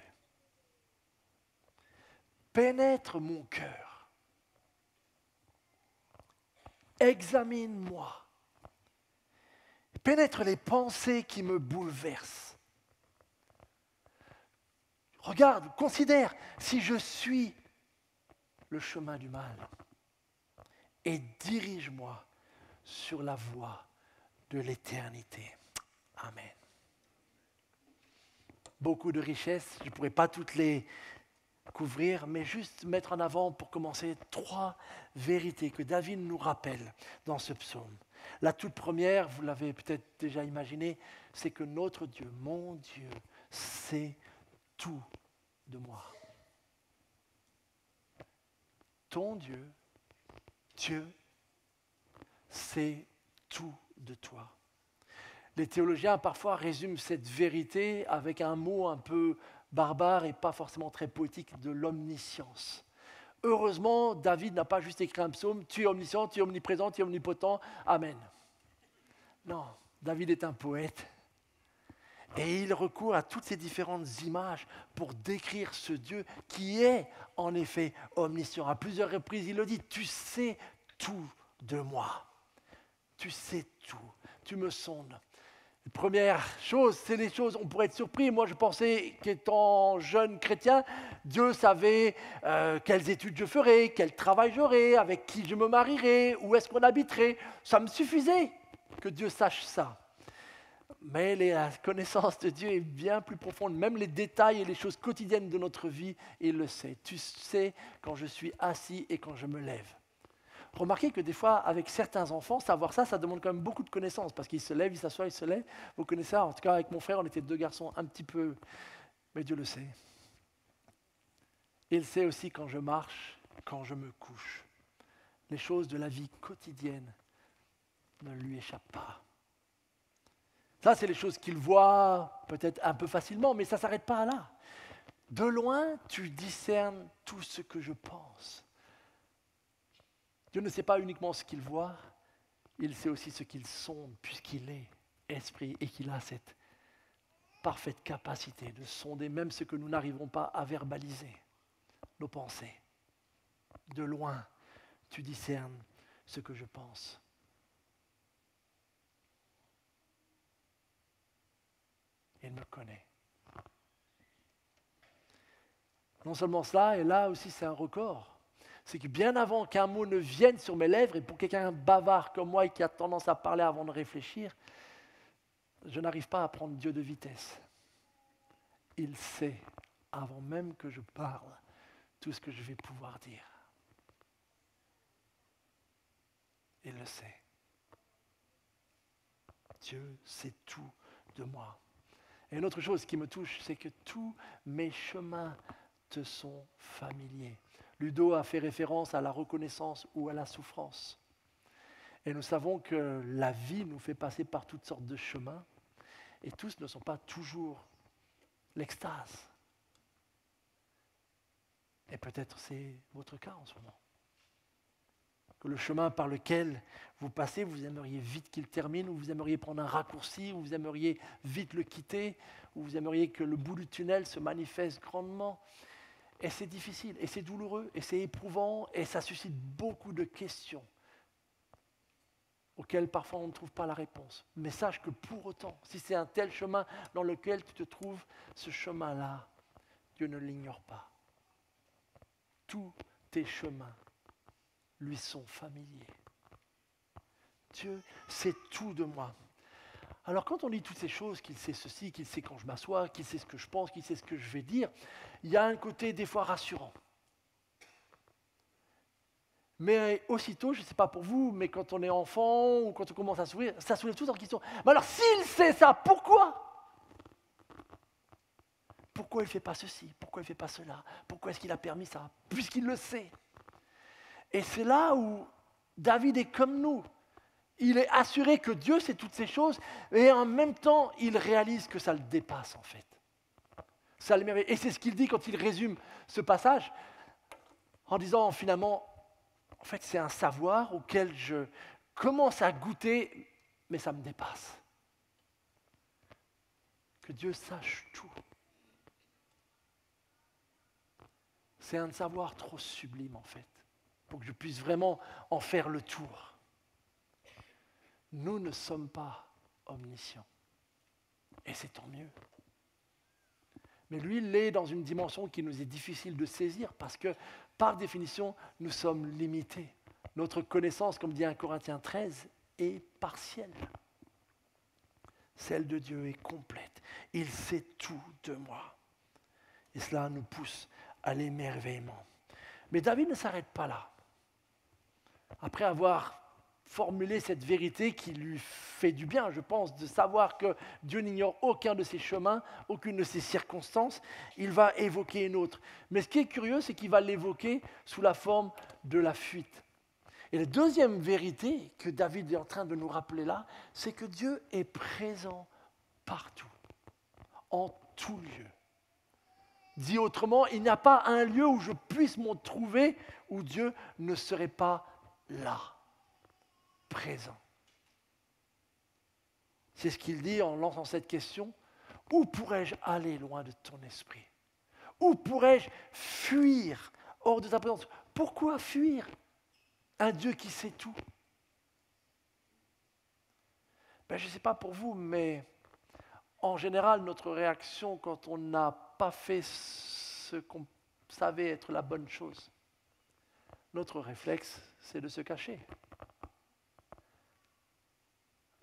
Pénètre mon cœur. Examine-moi. Pénètre les pensées qui me bouleversent. Regarde, considère si je suis le chemin du mal et dirige-moi sur la voie de l'éternité. Amen. Beaucoup de richesses, je ne pourrais pas toutes les couvrir, mais juste mettre en avant pour commencer 3 vérités que David nous rappelle dans ce psaume. La toute première, vous l'avez peut-être déjà imaginé, c'est que notre Dieu, mon Dieu, sait tout de moi. Ton Dieu, Dieu, sait tout de toi. Les théologiens parfois résument cette vérité avec un mot un peu barbare et pas forcément très poétique de l'omniscience. Heureusement, David n'a pas juste écrit un psaume, tu es omniscient, tu es omniprésent, tu es omnipotent, amen. Non, David est un poète et il recourt à toutes ces différentes images pour décrire ce Dieu qui est en effet omniscient. À plusieurs reprises, il le dit, tu sais tout de moi, tu sais tout, tu me sondes. Première chose, c'est les choses, on pourrait être surpris. Moi, je pensais qu'étant jeune chrétien, Dieu savait quelles études je ferais, quel travail j'aurais, avec qui je me marierais, où est-ce qu'on habiterait. Ça me suffisait que Dieu sache ça. Mais la connaissance de Dieu est bien plus profonde. Même les détails et les choses quotidiennes de notre vie, il le sait. Tu sais quand je suis assis et quand je me lève. Remarquez que des fois, avec certains enfants, savoir ça, ça demande quand même beaucoup de connaissances, parce qu'ils se lèvent, ils s'assoient, ils se lèvent. Vous connaissez ça, en tout cas avec mon frère, on était 2 garçons un petit peu, mais Dieu le sait. Il sait aussi quand je marche, quand je me couche. Les choses de la vie quotidienne ne lui échappent pas. Ça, c'est les choses qu'il voit peut-être un peu facilement, mais ça ne s'arrête pas là. De loin, tu discernes tout ce que je pense. Dieu ne sait pas uniquement ce qu'il voit, il sait aussi ce qu'il sonde, puisqu'il est esprit et qu'il a cette parfaite capacité de sonder même ce que nous n'arrivons pas à verbaliser, nos pensées. De loin, tu discernes ce que je pense. Il me connaît. Non seulement cela, et là aussi c'est un record. C'est que bien avant qu'un mot ne vienne sur mes lèvres, et pour quelqu'un bavard comme moi et qui a tendance à parler avant de réfléchir, je n'arrive pas à prendre Dieu de vitesse. Il sait, avant même que je parle, tout ce que je vais pouvoir dire. Il le sait. Dieu sait tout de moi. Et une autre chose qui me touche, c'est que tous mes chemins te sont familiers. Ludo a fait référence à la reconnaissance ou à la souffrance. Et nous savons que la vie nous fait passer par toutes sortes de chemins, et tous ne sont pas toujours l'extase. Et peut-être c'est votre cas en ce moment. Que le chemin par lequel vous passez, vous aimeriez vite qu'il termine, ou vous aimeriez prendre un raccourci, ou vous aimeriez vite le quitter, ou vous aimeriez que le bout du tunnel se manifeste grandement. Et c'est difficile, et c'est douloureux, et c'est éprouvant, et ça suscite beaucoup de questions auxquelles parfois on ne trouve pas la réponse. Mais sache que pour autant, si c'est un tel chemin dans lequel tu te trouves, ce chemin-là, Dieu ne l'ignore pas. Tous tes chemins lui sont familiers. Dieu sait tout de moi. Alors quand on dit toutes ces choses, qu'il sait ceci, qu'il sait quand je m'assois, qu'il sait ce que je pense, qu'il sait ce que je vais dire, il y a un côté des fois rassurant. Mais aussitôt, je ne sais pas pour vous, mais quand on est enfant ou quand on commence à sourire, ça soulève tout en question. Mais alors s'il sait ça, pourquoi ? Pourquoi il ne fait pas ceci ? Pourquoi il ne fait pas cela ? Pourquoi est-ce qu'il a permis ça ? Puisqu'il le sait. Et c'est là où David est comme nous. Il est assuré que Dieu sait toutes ces choses, et en même temps, il réalise que ça le dépasse en fait. Ça l'émerveille. Et c'est ce qu'il dit quand il résume ce passage, en disant finalement, en fait c'est un savoir auquel je commence à goûter, mais ça me dépasse. Que Dieu sache tout. C'est un savoir trop sublime en fait, pour que je puisse vraiment en faire le tour. Nous ne sommes pas omniscients. Et c'est tant mieux. Mais lui, il est dans une dimension qui nous est difficile de saisir parce que, par définition, nous sommes limités. Notre connaissance, comme dit 1 Corinthiens 13, est partielle. Celle de Dieu est complète. Il sait tout de moi. Et cela nous pousse à l'émerveillement. Mais David ne s'arrête pas là. Après avoir formulé cette vérité qui lui fait du bien, je pense, de savoir que Dieu n'ignore aucun de ses chemins, aucune de ses circonstances, il va évoquer une autre. Mais ce qui est curieux, c'est qu'il va l'évoquer sous la forme de la fuite. Et la deuxième vérité que David est en train de nous rappeler là, c'est que Dieu est présent partout, en tout lieu. Dit autrement, il n'y a pas un lieu où je puisse m'en trouver où Dieu ne serait pas là, présent. C'est ce qu'il dit en lançant cette question. Où pourrais-je aller loin de ton esprit ? Où pourrais-je fuir hors de ta présence ? Pourquoi fuir un Dieu qui sait tout ? Je ne sais pas pour vous, mais en général, notre réaction quand on n'a pas fait ce qu'on savait être la bonne chose, notre réflexe, c'est de se cacher.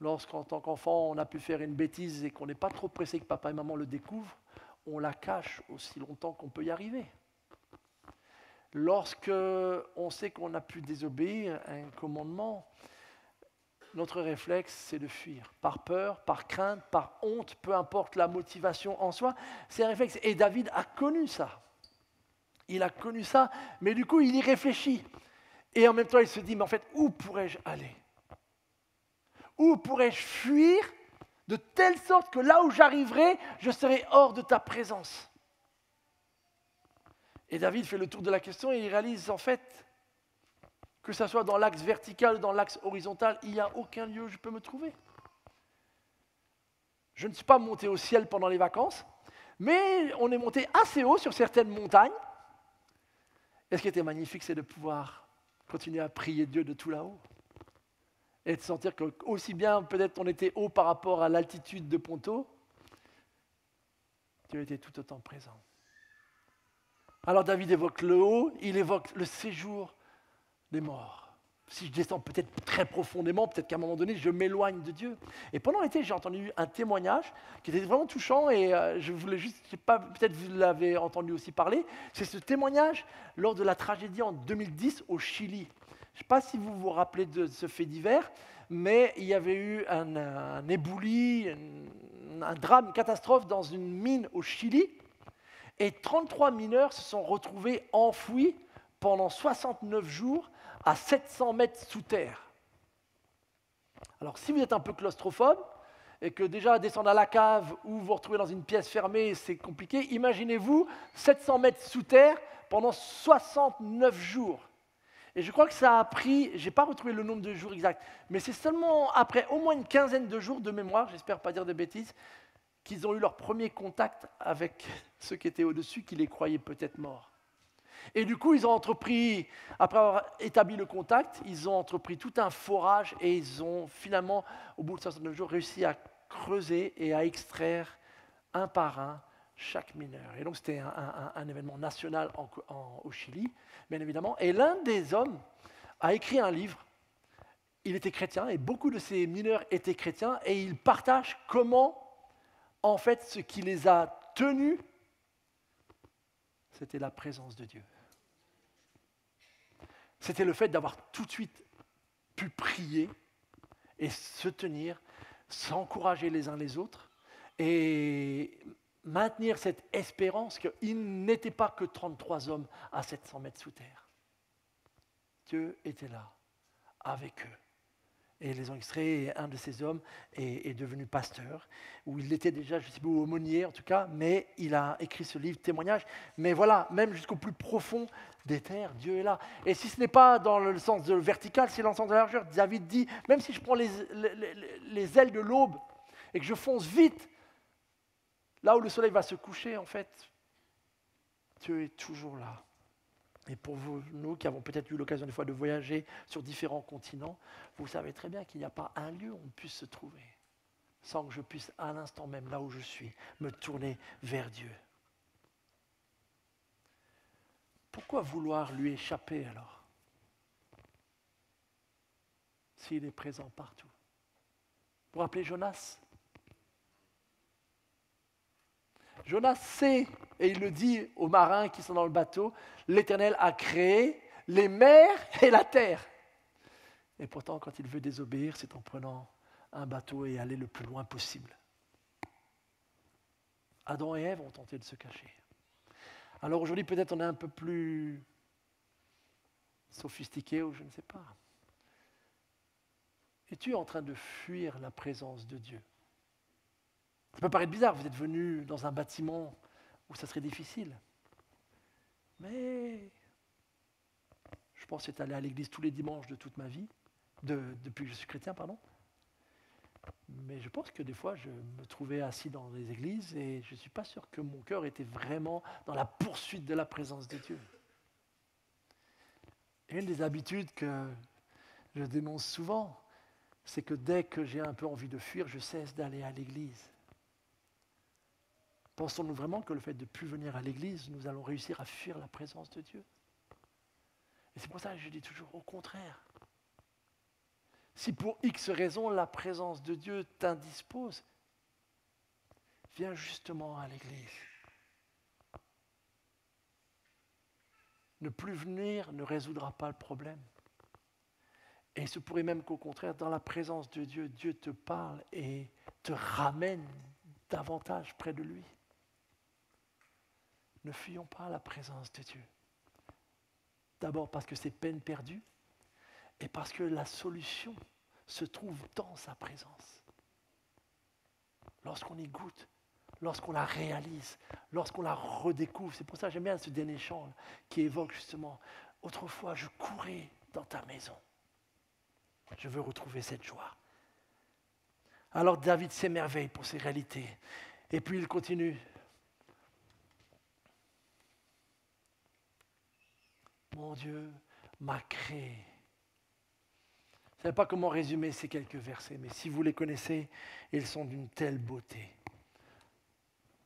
Lorsqu'en tant qu'enfant, on a pu faire une bêtise et qu'on n'est pas trop pressé que papa et maman le découvrent, on la cache aussi longtemps qu'on peut y arriver. Lorsque on sait qu'on a pu désobéir à un commandement, notre réflexe, c'est de fuir. Par peur, par crainte, par honte, peu importe la motivation en soi, c'est un réflexe. Et David a connu ça. Il a connu ça, mais du coup, il y réfléchit. Et en même temps, il se dit, mais en fait, où pourrais-je aller ? Où pourrais-je fuir de telle sorte que là où j'arriverai, je serai hors de ta présence ? Et David fait le tour de la question et il réalise en fait que ce soit dans l'axe vertical ou dans l'axe horizontal, il n'y a aucun lieu où je peux me trouver. Je ne suis pas monté au ciel pendant les vacances, mais on est monté assez haut sur certaines montagnes. Et ce qui était magnifique, c'est de pouvoir continuer à prier Dieu de tout là-haut. Et de sentir que aussi bien peut-être on était haut par rapport à l'altitude de Ponto, Dieu était tout autant présent. Alors David évoque le haut, il évoque le séjour des morts. Si je descends peut-être très profondément, peut-être qu'à un moment donné, je m'éloigne de Dieu. Et pendant l'été, j'ai entendu un témoignage qui était vraiment touchant et je voulais juste, je sais pas, peut-être vous l'avez entendu aussi parler, c'est ce témoignage lors de la tragédie en 2010 au Chili. Je ne sais pas si vous vous rappelez de ce fait divers, mais il y avait eu un éboulis, un drame, une catastrophe dans une mine au Chili. Et 33 mineurs se sont retrouvés enfouis pendant 69 jours à 700 mètres sous terre. Alors si vous êtes un peu claustrophobe et que déjà descendre à la cave ou vous retrouvez dans une pièce fermée, c'est compliqué, imaginez-vous 700 mètres sous terre pendant 69 jours. Et je crois que ça a pris, je n'ai pas retrouvé le nombre de jours exact, mais c'est seulement après au moins une quinzaine de jours de mémoire, j'espère pas dire de bêtises, qu'ils ont eu leur premier contact avec ceux qui étaient au-dessus, qui les croyaient peut-être morts. Et du coup, ils ont entrepris, après avoir établi le contact, ils ont entrepris tout un forage et ils ont finalement, au bout de 69 jours, réussi à creuser et à extraire un par un chaque mineur. Et donc, c'était un événement national au Chili, bien évidemment. Et l'un des hommes a écrit un livre il était chrétien et beaucoup de ces mineurs étaient chrétiens et ils partagent comment, en fait, ce qui les a tenus, c'était la présence de Dieu. C'était le fait d'avoir tout de suite pu prier et se tenir, s'encourager les uns les autres et maintenir cette espérance qu'il n'était pas que 33 hommes à 700 mètres sous terre. Dieu était là, avec eux. Et ils les ont extraits, et un de ces hommes est devenu pasteur, ou il était déjà, je ne sais pas, aumônier en tout cas, mais il a écrit ce livre témoignage. Mais voilà, même jusqu'au plus profond des terres, Dieu est là. Et si ce n'est pas dans le sens de vertical, c'est dans le sens de la largeur. David dit, même si je prends les ailes de l'aube et que je fonce vite, là où le soleil va se coucher, en fait, Dieu est toujours là. Et pour vous, nous qui avons peut-être eu l'occasion des fois de voyager sur différents continents, vous savez très bien qu'il n'y a pas un lieu où on puisse se trouver sans que je puisse à l'instant même, là où je suis, me tourner vers Dieu. Pourquoi vouloir lui échapper alors, s'il est présent partout? Vous vous rappelez Jonas? Jonas sait, et il le dit aux marins qui sont dans le bateau, l'Éternel a créé les mers et la terre. Et pourtant, quand il veut désobéir, c'est en prenant un bateau et aller le plus loin possible. Adam et Ève ont tenté de se cacher. Alors aujourd'hui, peut-être on est un peu plus sophistiqué ou je ne sais pas. Es-tu en train de fuir la présence de Dieu? Ça peut paraître bizarre, vous êtes venu dans un bâtiment où ça serait difficile. Mais je pense être allé à l'église tous les dimanches de toute ma vie, depuis que je suis chrétien, pardon. Mais je pense que des fois, je me trouvais assis dans les églises et je ne suis pas sûr que mon cœur était vraiment dans la poursuite de la présence de Dieu. Et une des habitudes que je dénonce souvent, c'est que dès que j'ai un peu envie de fuir, je cesse d'aller à l'église. Pensons-nous vraiment que le fait de ne plus venir à l'église, nous allons réussir à fuir la présence de Dieu? Et c'est pour ça que je dis toujours au contraire. Si pour X raison la présence de Dieu t'indispose, viens justement à l'église. Ne plus venir ne résoudra pas le problème. Et il se pourrait même qu'au contraire, dans la présence de Dieu, Dieu te parle et te ramène davantage près de lui. Ne fuyons pas la présence de Dieu. D'abord parce que c'est peine perdue et parce que la solution se trouve dans sa présence. Lorsqu'on y goûte, lorsqu'on la réalise, lorsqu'on la redécouvre. C'est pour ça que j'aime bien ce dernier chant qui évoque justement « Autrefois, je courais dans ta maison. Je veux retrouver cette joie. » Alors David s'émerveille pour ces réalités. Et puis il continue. Mon Dieu m'a créé. Je ne sais pas comment résumer ces quelques versets, mais si vous les connaissez, ils sont d'une telle beauté.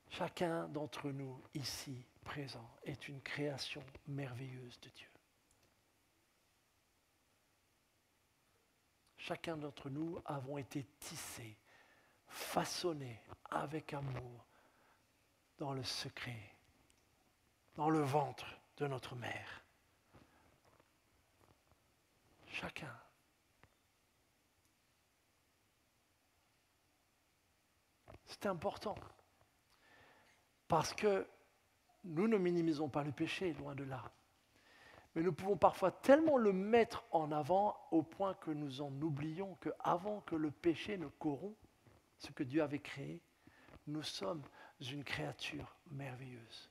Chacun d'entre nous ici présent est une création merveilleuse de Dieu. Chacun d'entre nous avons été tissés, façonnés avec amour dans le secret, dans le ventre de notre mère. Chacun. C'est important. Parce que nous ne minimisons pas le péché, loin de là. Mais nous pouvons parfois tellement le mettre en avant au point que nous en oublions qu'avant que le péché ne corrompt ce que Dieu avait créé, nous sommes une créature merveilleuse.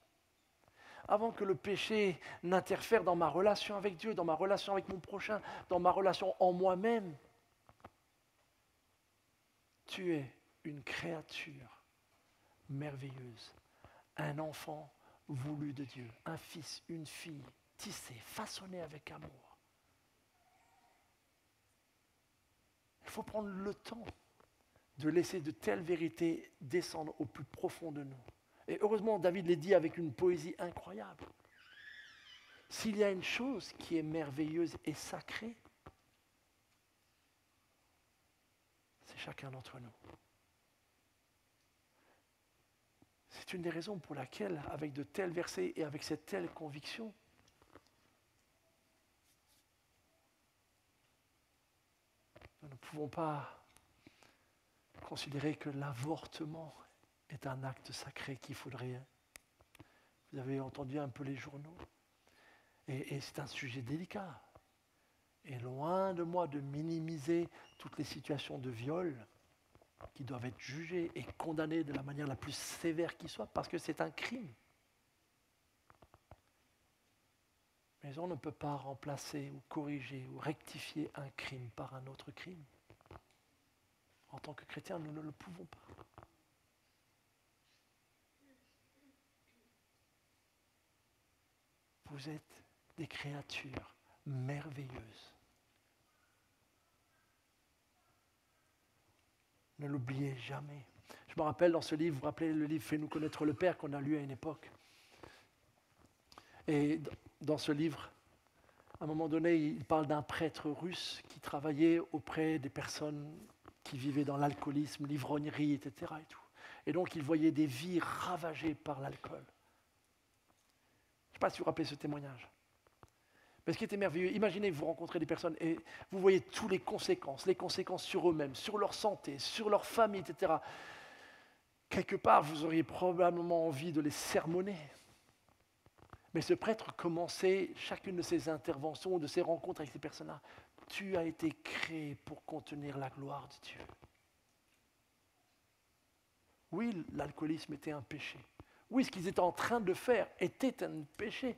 Avant que le péché n'interfère dans ma relation avec Dieu, dans ma relation avec mon prochain, dans ma relation en moi-même, tu es une créature merveilleuse, un enfant voulu de Dieu, un fils, une fille, tissé, façonné avec amour. Il faut prendre le temps de laisser de telles vérités descendre au plus profond de nous. Et heureusement, David les dit avec une poésie incroyable. S'il y a une chose qui est merveilleuse et sacrée, chacun d'entre nous. C'est une des raisons pour laquelle, avec de tels versets et avec cette telle conviction, nous ne pouvons pas considérer que l'avortement est un acte sacré qu'il faudrait. Vous avez entendu un peu les journaux. Et c'est un sujet délicat. Et loin de moi de minimiser toutes les situations de viol qui doivent être jugées et condamnées de la manière la plus sévère qui soit, parce que c'est un crime. Mais on ne peut pas remplacer ou corriger ou rectifier un crime par un autre crime. En tant que chrétiens, nous ne le pouvons pas. Vous êtes des créatures merveilleuses. Ne l'oubliez jamais. Je me rappelle dans ce livre, vous vous rappelez le livre « Fais-nous connaître le Père » qu'on a lu à une époque. Et dans ce livre, à un moment donné, il parle d'un prêtre russe qui travaillait auprès des personnes qui vivaient dans l'alcoolisme, l'ivrognerie, etc. Et donc, il voyait des vies ravagées par l'alcool. Je ne sais pas si vous vous rappelez ce témoignage. Mais ce qui était merveilleux, imaginez que vous rencontrez des personnes et vous voyez toutes les conséquences sur eux-mêmes, sur leur santé, sur leur famille, etc. Quelque part, vous auriez probablement envie de les sermonner. Mais ce prêtre commençait chacune de ses interventions, de ses rencontres avec ces personnes-là. Tu as été créé pour contenir la gloire de Dieu. Oui, l'alcoolisme était un péché. Oui, ce qu'ils étaient en train de faire était un péché.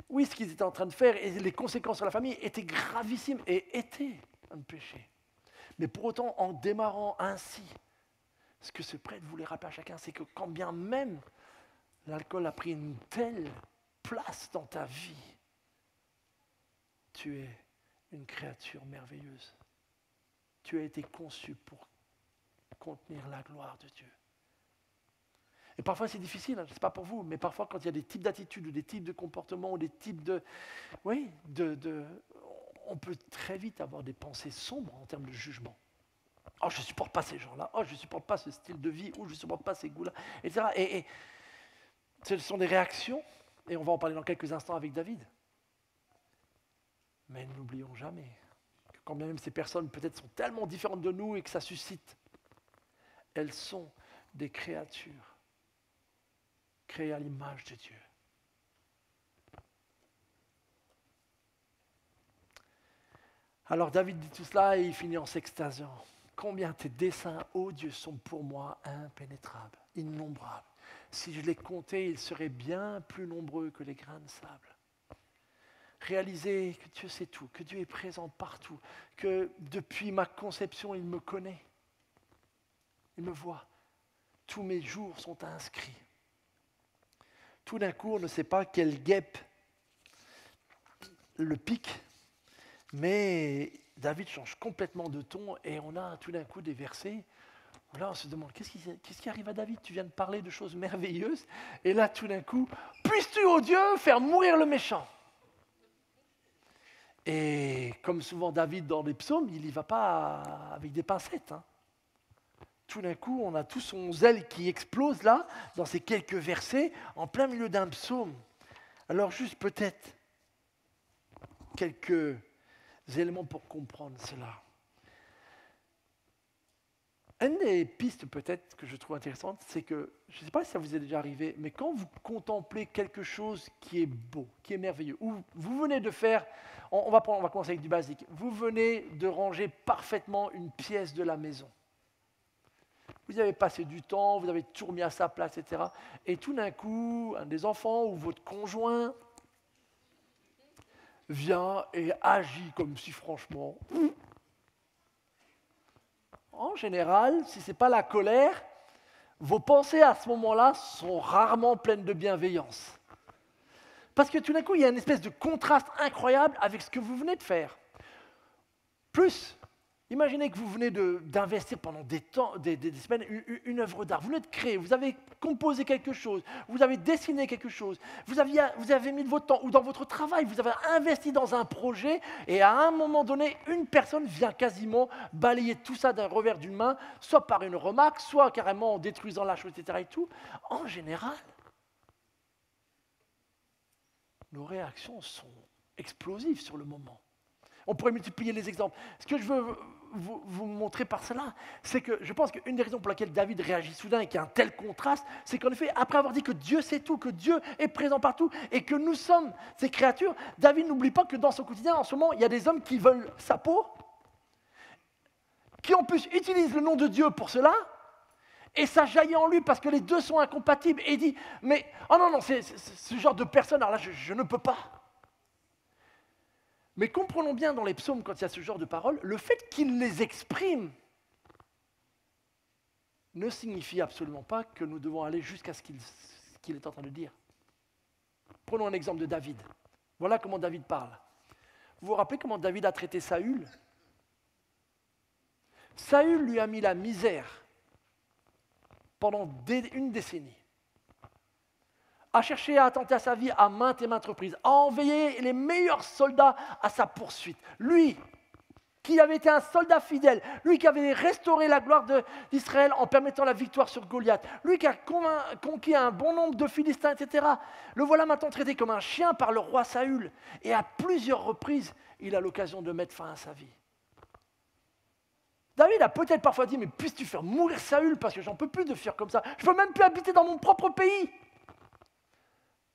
Oui, ce qu'ils étaient en train de faire et les conséquences sur la famille étaient gravissimes et étaient un péché. Mais pour autant, en démarrant ainsi, ce que ce prêtre voulait rappeler à chacun, c'est que quand bien même l'alcool a pris une telle place dans ta vie, tu es une créature merveilleuse. Tu as été conçu pour contenir la gloire de Dieu. Et parfois c'est difficile, hein, je ne sais pas pour vous, mais parfois quand il y a des types d'attitudes ou des types de comportements ou des types de... Oui, on peut très vite avoir des pensées sombres en termes de jugement. Oh, je ne supporte pas ces gens-là, oh, je ne supporte pas ce style de vie, ou je ne supporte pas ces goûts-là, etc. Et ce sont des réactions, et on va en parler dans quelques instants avec David. Mais n'oublions jamais que quand bien même ces personnes peut-être sont tellement différentes de nous et que ça suscite, elles sont des créatures créées à l'image de Dieu. Alors David dit tout cela et il finit en s'extasiant. Combien tes desseins, ô Dieu, sont pour moi impénétrables, innombrables. Si je les comptais, ils seraient bien plus nombreux que les grains de sable. Réaliser que Dieu sait tout, que Dieu est présent partout, que depuis ma conception, il me connaît, il me voit. Tous mes jours sont inscrits. Tout d'un coup, on ne sait pas quelle guêpe le pique, mais David change complètement de ton et on a tout d'un coup des versets. Là, on se demande, qu'est-ce qui arrive à David? Tu viens de parler de choses merveilleuses et là, tout d'un coup, puisses-tu, ô Dieu, faire mourir le méchant? Et comme souvent David dans les psaumes, il n'y va pas avec des pincettes. Hein. Tout d'un coup, on a tout son zèle qui explose là, dans ces quelques versets, en plein milieu d'un psaume. Alors juste peut-être quelques éléments pour comprendre cela. Une des pistes peut-être que je trouve intéressante, c'est que, je ne sais pas si ça vous est déjà arrivé, mais quand vous contemplez quelque chose qui est beau, qui est merveilleux, ou vous venez de faire, on va commencer avec du basique, vous venez de ranger parfaitement une pièce de la maison. Vous y avez passé du temps, vous avez tout remis à sa place, etc. Et tout d'un coup, un des enfants ou votre conjoint vient et agit comme si franchement... En général, si ce n'est pas la colère, vos pensées à ce moment-là sont rarement pleines de bienveillance. Parce que tout d'un coup, il y a une espèce de contraste incroyable avec ce que vous venez de faire. Plus, Imaginez que vous venez d'investir pendant des semaines une œuvre d'art. Vous venez de créer, vous avez composé quelque chose, vous avez dessiné quelque chose, vous avez mis de votre temps, ou dans votre travail, vous avez investi dans un projet, et à un moment donné, une personne vient quasiment balayer tout ça d'un revers d'une main, soit par une remarque, soit carrément en détruisant la chose, etc. et tout. En général, nos réactions sont explosives sur le moment. On pourrait multiplier les exemples. Ce que je veux vous montrer par cela, c'est que je pense qu'une des raisons pour laquelle David réagit soudain et qu'il y a un tel contraste, c'est qu'en effet, après avoir dit que Dieu sait tout, que Dieu est présent partout et que nous sommes ses créatures, David n'oublie pas que dans son quotidien, en ce moment, il y a des hommes qui veulent sa peau, qui en plus utilisent le nom de Dieu pour cela, et ça jaillit en lui parce que les deux sont incompatibles. Et il dit, mais, oh non, c'est ce genre de personne, alors là, je ne peux pas. Mais comprenons bien dans les psaumes, quand il y a ce genre de paroles, le fait qu'il les exprime ne signifie absolument pas que nous devons aller jusqu'à ce qu'il est en train de dire. Prenons un exemple de David. Voilà comment David parle. Vous vous rappelez comment David a traité Saül ? Saül lui a mis la misère pendant une décennie, a cherché à attenter à sa vie à maintes et maintes reprises, a envoyé les meilleurs soldats à sa poursuite. Lui, qui avait été un soldat fidèle, lui qui avait restauré la gloire d'Israël en permettant la victoire sur Goliath, lui qui a conquis un bon nombre de Philistins, etc. Le voilà maintenant traité comme un chien par le roi Saül. Et à plusieurs reprises, il a l'occasion de mettre fin à sa vie. David a peut-être parfois dit, mais puisses-tu faire mourir Saül parce que j'en peux plus de faire comme ça. Je ne peux même plus habiter dans mon propre pays.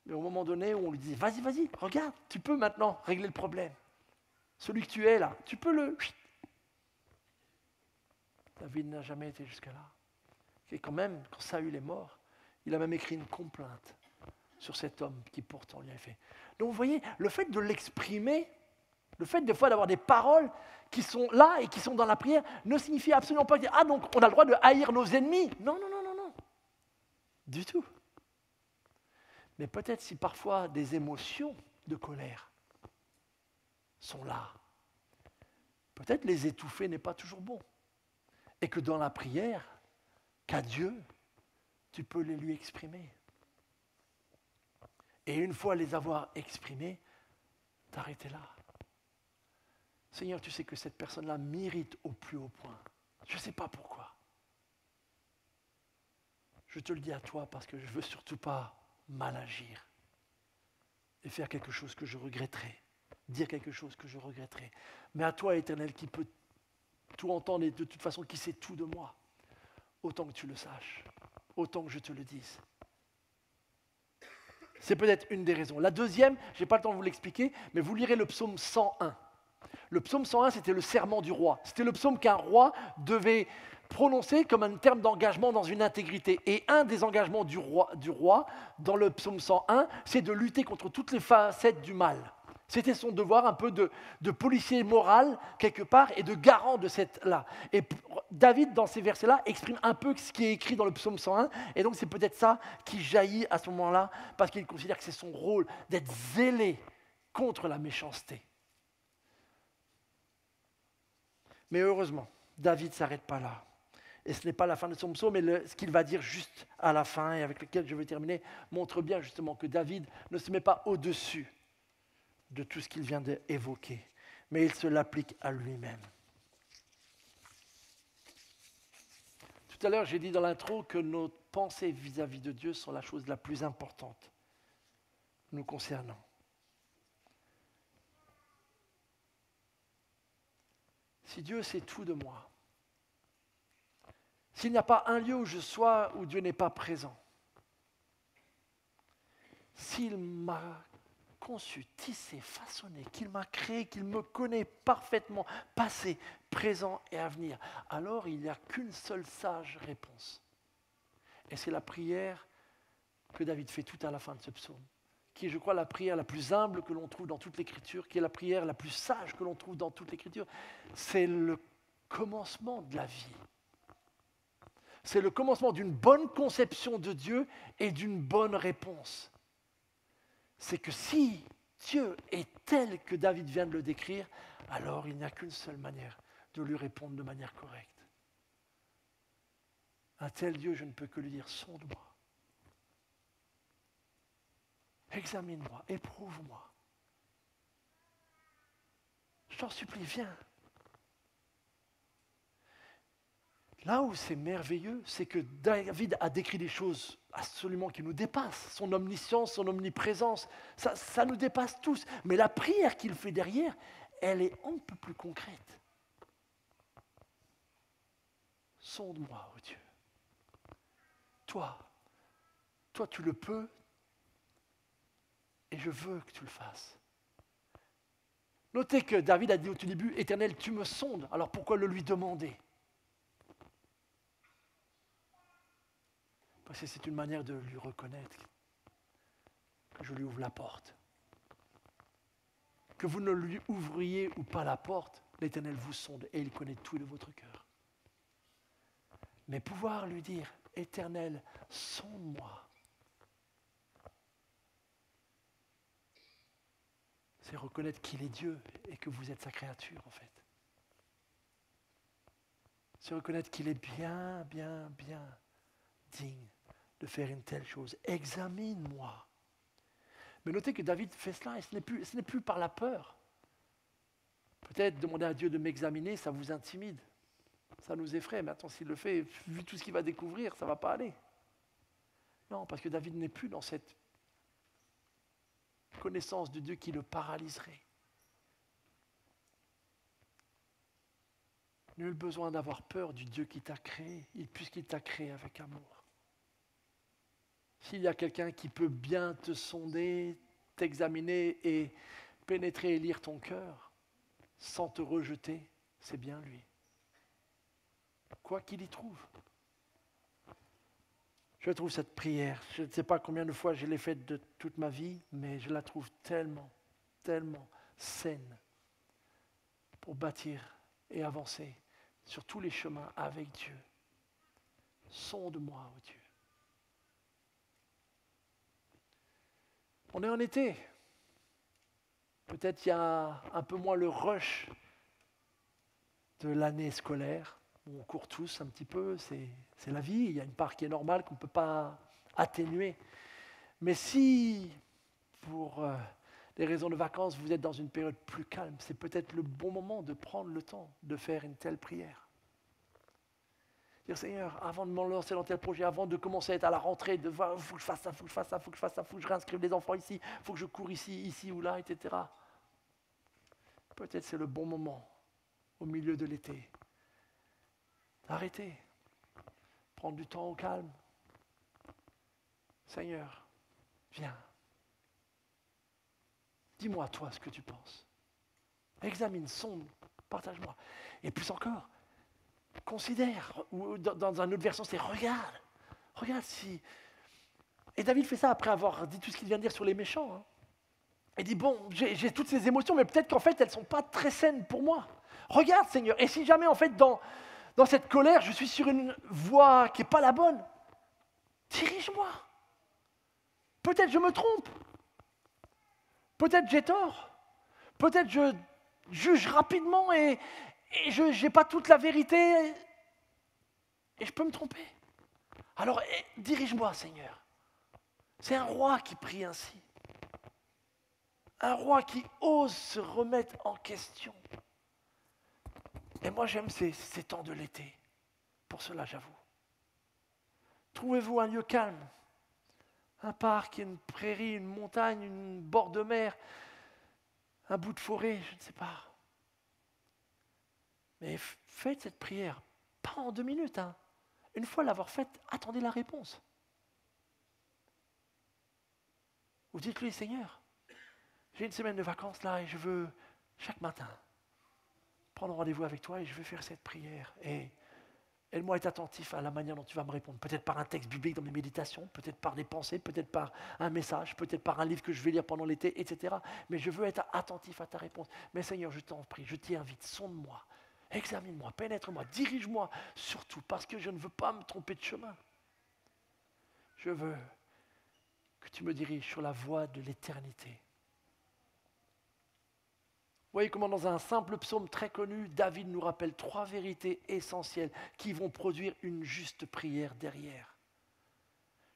Mais au moment donné où on lui dit, vas-y, regarde, tu peux maintenant régler le problème. Celui que tu es là, tu peux le... David n'a jamais été jusque-là. Et quand même, quand Saül est mort, il a même écrit une complainte sur cet homme qui pourtant lui a fait. Donc vous voyez, le fait de l'exprimer, le fait des fois d'avoir des paroles qui sont là et qui sont dans la prière, ne signifie absolument pas dire, ah donc on a le droit de haïr nos ennemis. Non. Du tout. Mais peut-être si parfois des émotions de colère sont là, peut-être les étouffer n'est pas toujours bon. Et que dans la prière, qu'à Dieu, tu peux les lui exprimer. Et une fois les avoir exprimés, t'arrêter là. Seigneur, tu sais que cette personne-là m'irrite au plus haut point. Je ne sais pas pourquoi. Je te le dis à toi parce que je ne veux surtout pas mal agir et faire quelque chose que je regretterai, dire quelque chose que je regretterai. Mais à toi, Éternel, qui peut tout entendre et de toute façon qui sait tout de moi, autant que tu le saches, autant que je te le dise. C'est peut-être une des raisons. La deuxième, je n'ai pas le temps de vous l'expliquer, mais vous lirez le psaume 101. Le psaume 101, c'était le serment du roi. C'était le psaume qu'un roi devait prononcer comme un terme d'engagement dans une intégrité. Et un des engagements du roi dans le psaume 101, c'est de lutter contre toutes les facettes du mal. C'était son devoir un peu de policier moral, quelque part, et de garant de cette-là. Et David, dans ces versets-là, exprime un peu ce qui est écrit dans le psaume 101. Et donc, c'est peut-être ça qui jaillit à ce moment-là, parce qu'il considère que c'est son rôle d'être zélé contre la méchanceté. Mais heureusement, David ne s'arrête pas là. Et ce n'est pas la fin de son psaume, mais ce qu'il va dire juste à la fin, et avec lequel je vais terminer, montre bien justement que David ne se met pas au-dessus de tout ce qu'il vient d'évoquer, mais il se l'applique à lui-même. Tout à l'heure, j'ai dit dans l'intro que nos pensées vis-à-vis de Dieu sont la chose la plus importante nous concernant. Si Dieu sait tout de moi, s'il n'y a pas un lieu où je sois où Dieu n'est pas présent, s'il m'a conçu, tissé, façonné, qu'il m'a créé, qu'il me connaît parfaitement, passé, présent et à venir, alors il n'y a qu'une seule sage réponse. Et c'est la prière que David fait tout à la fin de ce psaume, qui est, je crois, la prière la plus humble que l'on trouve dans toute l'Écriture, qui est la prière la plus sage que l'on trouve dans toute l'Écriture. C'est le commencement de la vie. C'est le commencement d'une bonne conception de Dieu et d'une bonne réponse. C'est que si Dieu est tel que David vient de le décrire, alors il n'y a qu'une seule manière de lui répondre de manière correcte. Un tel Dieu, je ne peux que lui dire, sonde-moi. Examine-moi, éprouve-moi. Je t'en supplie, viens. Là où c'est merveilleux, c'est que David a décrit des choses absolument qui nous dépassent. Son omniscience, son omniprésence, ça nous dépasse tous. Mais la prière qu'il fait derrière, elle est un peu plus concrète. Sonde-moi, oh Dieu. Toi, tu le peux et je veux que tu le fasses. Notez que David a dit au tout début, Éternel, tu me sondes, alors pourquoi le lui demander? Parce que c'est une manière de lui reconnaître que je lui ouvre la porte. Que vous ne lui ouvriez ou pas la porte, l'Éternel vous sonde et il connaît tout de votre cœur. Mais pouvoir lui dire, Éternel, sonde-moi, c'est reconnaître qu'il est Dieu et que vous êtes sa créature en fait. C'est reconnaître qu'il est bien digne de faire une telle chose. Examine-moi. Mais notez que David fait cela et ce n'est plus par la peur. Peut-être demander à Dieu de m'examiner, ça vous intimide. Ça nous effraie, mais attends, s'il le fait, vu tout ce qu'il va découvrir, ça ne va pas aller. Non, parce que David n'est plus dans cette connaissance de Dieu qui le paralyserait. Nul besoin d'avoir peur du Dieu qui t'a créé, puisqu'il t'a créé avec amour. S'il y a quelqu'un qui peut bien te sonder, t'examiner et pénétrer et lire ton cœur, sans te rejeter, c'est bien lui. Quoi qu'il y trouve. Je trouve cette prière, je ne sais pas combien de fois je l'ai faite de toute ma vie, mais je la trouve tellement saine pour bâtir et avancer sur tous les chemins avec Dieu. Sonde-moi, oh Dieu. On est en été. Peut-être il y a un peu moins le rush de l'année scolaire. On court tous un petit peu, c'est la vie. Il y a une part qui est normale qu'on ne peut pas atténuer. Mais si, pour des raisons de vacances, vous êtes dans une période plus calme, c'est peut-être le bon moment de prendre le temps de faire une telle prière. Dire, Seigneur, avant de me lancer dans tel projet, avant de commencer à être à la rentrée, de voir, il faut que je fasse ça, il faut que je fasse ça, il faut que je fasse ça, il faut que je réinscrive les enfants ici, il faut que je cours ici ou là, etc. Peut-être c'est le bon moment, au milieu de l'été. Arrêtez, prendre du temps au calme. Seigneur, viens. Dis-moi, toi, ce que tu penses. Examine, sonde, partage-moi. Et plus encore, considère, ou dans une autre version, c'est regarde si... Et David fait ça après avoir dit tout ce qu'il vient de dire sur les méchants. Hein. Il dit, bon, j'ai toutes ces émotions, mais peut-être qu'en fait, elles ne sont pas très saines pour moi. Regarde, Seigneur, et si jamais, en fait, dans cette colère, je suis sur une voie qui n'est pas la bonne, dirige-moi. Peut-être je me trompe. Peut-être j'ai tort. Peut-être je juge rapidement et je n'ai pas toute la vérité et je peux me tromper. Alors, dirige-moi, Seigneur. C'est un roi qui prie ainsi. Un roi qui ose se remettre en question. Et moi, j'aime ces temps de l'été. Pour cela, j'avoue. Trouvez-vous un lieu calme. Un parc, une prairie, une montagne, une bord de mer, un bout de forêt, je ne sais pas. Mais faites cette prière, pas en 2 minutes. Hein. Une fois l'avoir faite, attendez la réponse. Ou dites-lui, Seigneur, j'ai une semaine de vacances là et je veux, chaque matin, prendre rendez-vous avec toi et je veux faire cette prière. Et aide-moi à être attentif à la manière dont tu vas me répondre. Peut-être par un texte biblique dans mes méditations, peut-être par des pensées, peut-être par un message, peut-être par un livre que je vais lire pendant l'été, etc. Mais je veux être attentif à ta réponse. Mais Seigneur, je t'en prie, je t'y invite, sonde-moi, examine-moi, pénètre-moi, dirige-moi, surtout parce que je ne veux pas me tromper de chemin. Je veux que tu me diriges sur la voie de l'éternité. voyez comment dans un simple psaume très connu, David nous rappelle 3 vérités essentielles qui vont produire une juste prière derrière.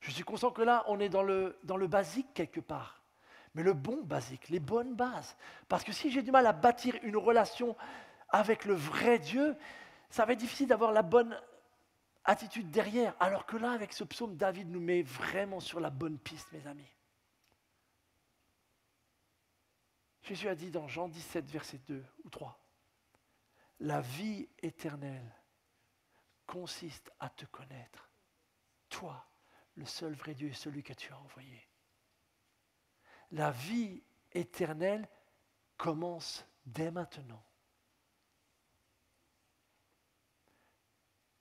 Je suis conscient que là, on est dans le basique quelque part, mais le bon basique, les bonnes bases. Parce que si j'ai du mal à bâtir une relation avec le vrai Dieu, ça va être difficile d'avoir la bonne attitude derrière. Alors que là, avec ce psaume, David nous met vraiment sur la bonne piste, mes amis. Jésus a dit dans Jean 17, verset 2 ou 3, « La vie éternelle consiste à te connaître, toi, le seul vrai Dieu et celui que tu as envoyé. » La vie éternelle commence dès maintenant.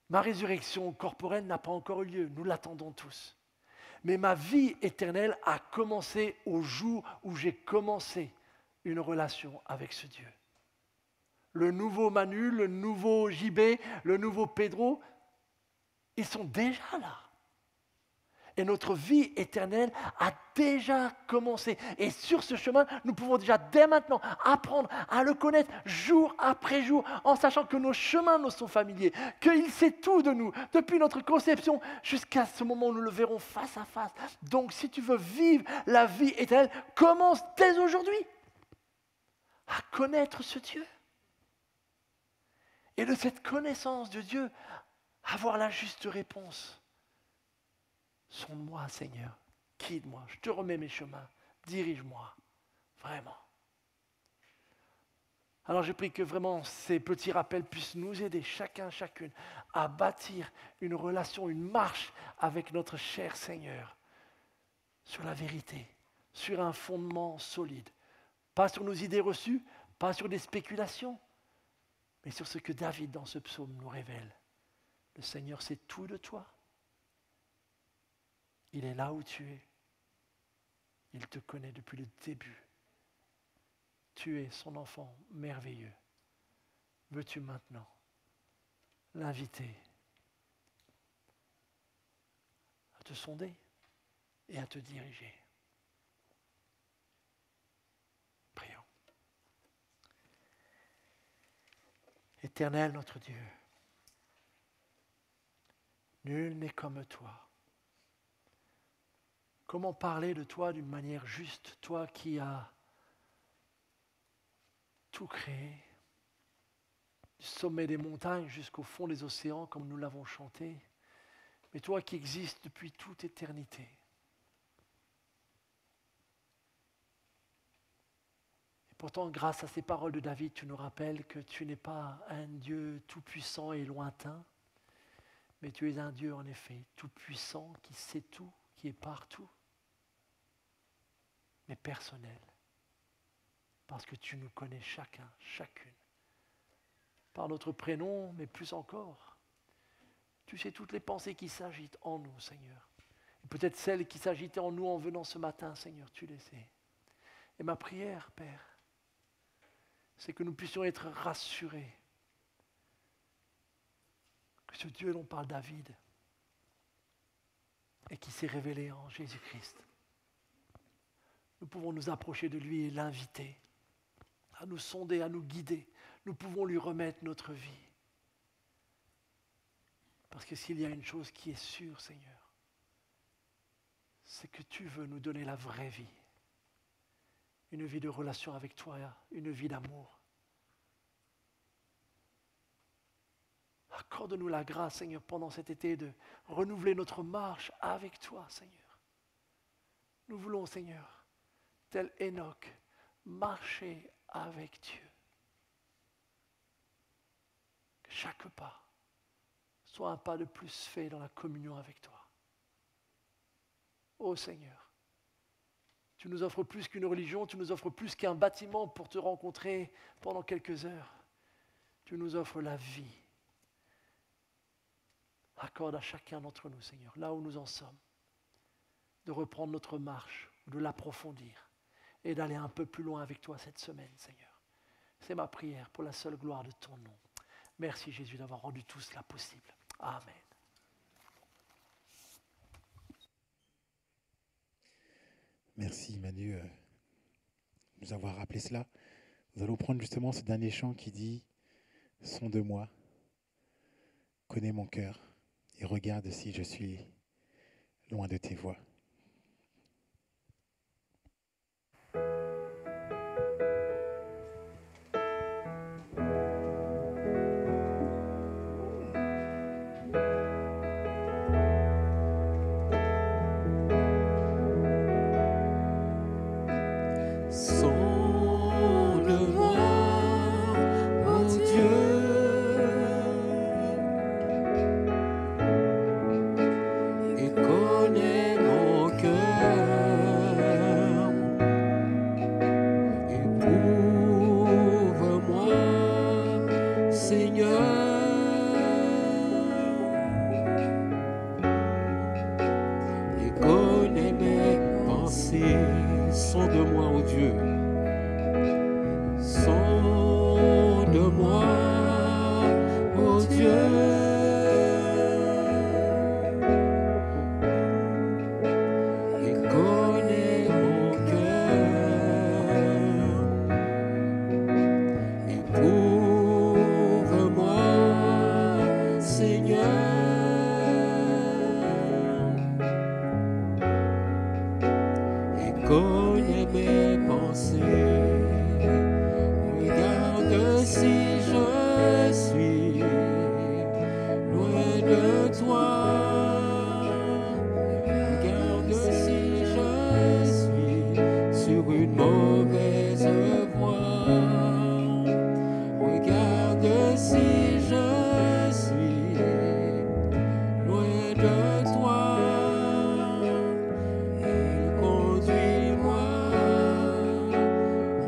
Ma résurrection corporelle n'a pas encore eu lieu, nous l'attendons tous. Mais ma vie éternelle a commencé au jour où j'ai commencé une relation avec ce Dieu. Le nouveau Manu, le nouveau JB, le nouveau Pedro, ils sont déjà là. Et notre vie éternelle a déjà commencé. Et sur ce chemin, nous pouvons déjà dès maintenant apprendre à le connaître jour après jour, en sachant que nos chemins nous sont familiers, qu'il sait tout de nous, depuis notre conception jusqu'à ce moment où nous le verrons face à face. Donc si tu veux vivre la vie éternelle, commence dès aujourd'hui à connaître ce Dieu. Et de cette connaissance de Dieu, avoir la juste réponse. Sonde-moi, Seigneur, guide-moi, je te remets mes chemins, dirige-moi, vraiment. Alors je prie que vraiment ces petits rappels puissent nous aider, chacun, chacune, à bâtir une relation, une marche avec notre cher Seigneur, sur la vérité, sur un fondement solide. Pas sur nos idées reçues, pas sur des spéculations, mais sur ce que David dans ce psaume nous révèle. Le Seigneur sait tout de toi. Il est là où tu es. Il te connaît depuis le début. Tu es son enfant merveilleux. Veux-tu maintenant l'inviter à te sonder et à te diriger? Prions. Éternel notre Dieu, nul n'est comme toi. Comment parler de toi d'une manière juste, toi qui as tout créé, du sommet des montagnes jusqu'au fond des océans, comme nous l'avons chanté, mais toi qui existes depuis toute éternité. Et pourtant, grâce à ces paroles de David, tu nous rappelles que tu n'es pas un Dieu tout-puissant et lointain, mais tu es un Dieu en effet tout-puissant, qui sait tout, qui est partout, mais personnel. Parce que tu nous connais chacun, chacune. Par notre prénom, mais plus encore. Tu sais toutes les pensées qui s'agitent en nous, Seigneur. Et peut-être celles qui s'agitaient en nous en venant ce matin, Seigneur, tu les sais. Et ma prière, Père, c'est que nous puissions être rassurés que ce Dieu dont parle David et qui s'est révélé en Jésus-Christ, nous pouvons nous approcher de lui et l'inviter à nous sonder, à nous guider. Nous pouvons lui remettre notre vie. Parce que s'il y a une chose qui est sûre, Seigneur, c'est que tu veux nous donner la vraie vie. Une vie de relation avec toi, une vie d'amour. Accorde-nous la grâce, Seigneur, pendant cet été de renouveler notre marche avec toi, Seigneur. Nous voulons, Seigneur, tel Enoch, marcher avec Dieu. Que chaque pas soit un pas de plus fait dans la communion avec toi. Ô Seigneur, tu nous offres plus qu'une religion, tu nous offres plus qu'un bâtiment pour te rencontrer pendant quelques heures. Tu nous offres la vie. Accorde à chacun d'entre nous, Seigneur, là où nous en sommes, de reprendre notre marche, de l'approfondir et d'aller un peu plus loin avec toi cette semaine, Seigneur. C'est ma prière pour la seule gloire de ton nom. Merci Jésus d'avoir rendu tout cela possible. Amen. Merci Manu de nous avoir rappelé cela. Nous allons prendre justement ce dernier chant qui dit « Sonde-moi, connais mon cœur et regarde si je suis loin de tes voies. » Sonde-moi, ô Dieu, et connais mon cœur. Éprouve-moi, Seigneur, et connais mes pensées. Sonde-moi, ô Dieu. Sonde-moi, ô Dieu, et connais mon cœur. Éprouve-moi, Seigneur, et connais mes pensées. Regarde si je suis loin de toi. Regarde si je suis sur une mauvaise voie. Regarde si je suis loin de toi. Et conduis-moi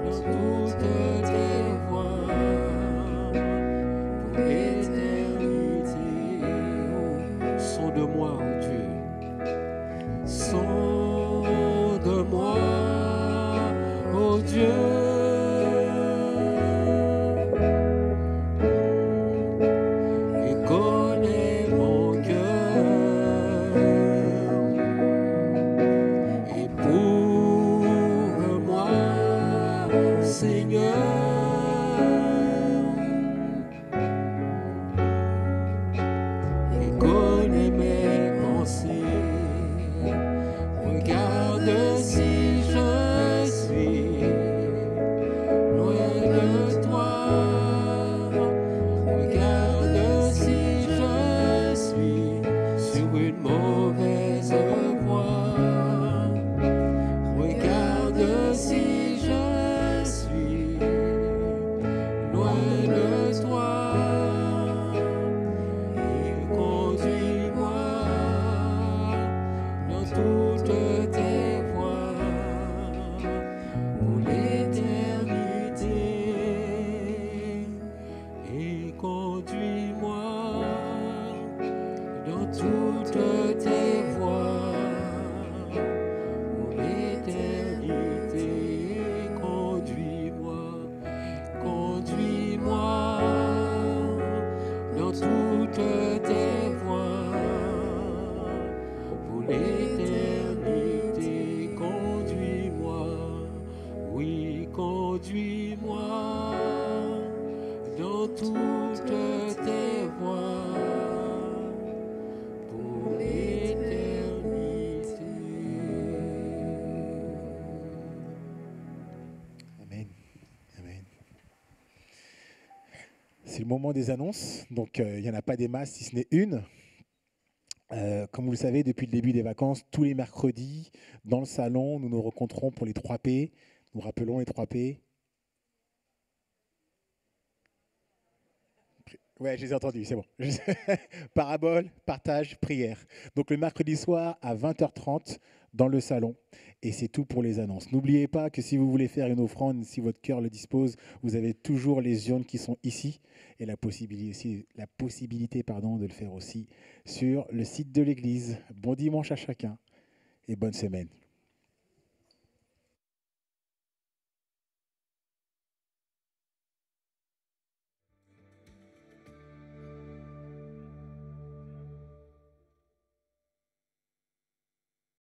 dans toutes tes voies pour l'éternité. Sonde-moi, ô Dieu. Sonde-moi, ô Dieu. Et connais mon cœur. Éprouve-moi, Seigneur, et connais mes pensées. Regarde si je suis loin de toi. Regarde si je suis sur une mauvaise voie. Regarde si je suis loin de toi. Et conduis-moi dans toutes tes voies pour l'éternité. Et conduis-moi dans toutes tes voies pour l'éternité. Conduis-moi, conduis-moi dans toutes tes voies pour l'éternité. Conduis-moi, oui, conduis-moi dans toutes tes voies pour l'éternité. Amen. Amen. C'est le moment des annonces. Donc, il n'y en a pas des masses, si ce n'est une. Comme vous le savez, depuis le début des vacances, tous les mercredis, dans le salon, nous nous rencontrons pour les 3 P. Nous rappelons les 3 P. Ouais, je les ai entendus, c'est bon. Parabole, partage, prière. Donc le mercredi soir à 20h30 dans le salon. Et c'est tout pour les annonces. N'oubliez pas que si vous voulez faire une offrande, si votre cœur le dispose, vous avez toujours les urnes qui sont ici et la possibilité de le faire aussi sur le site de l'église. Bon dimanche à chacun et bonne semaine.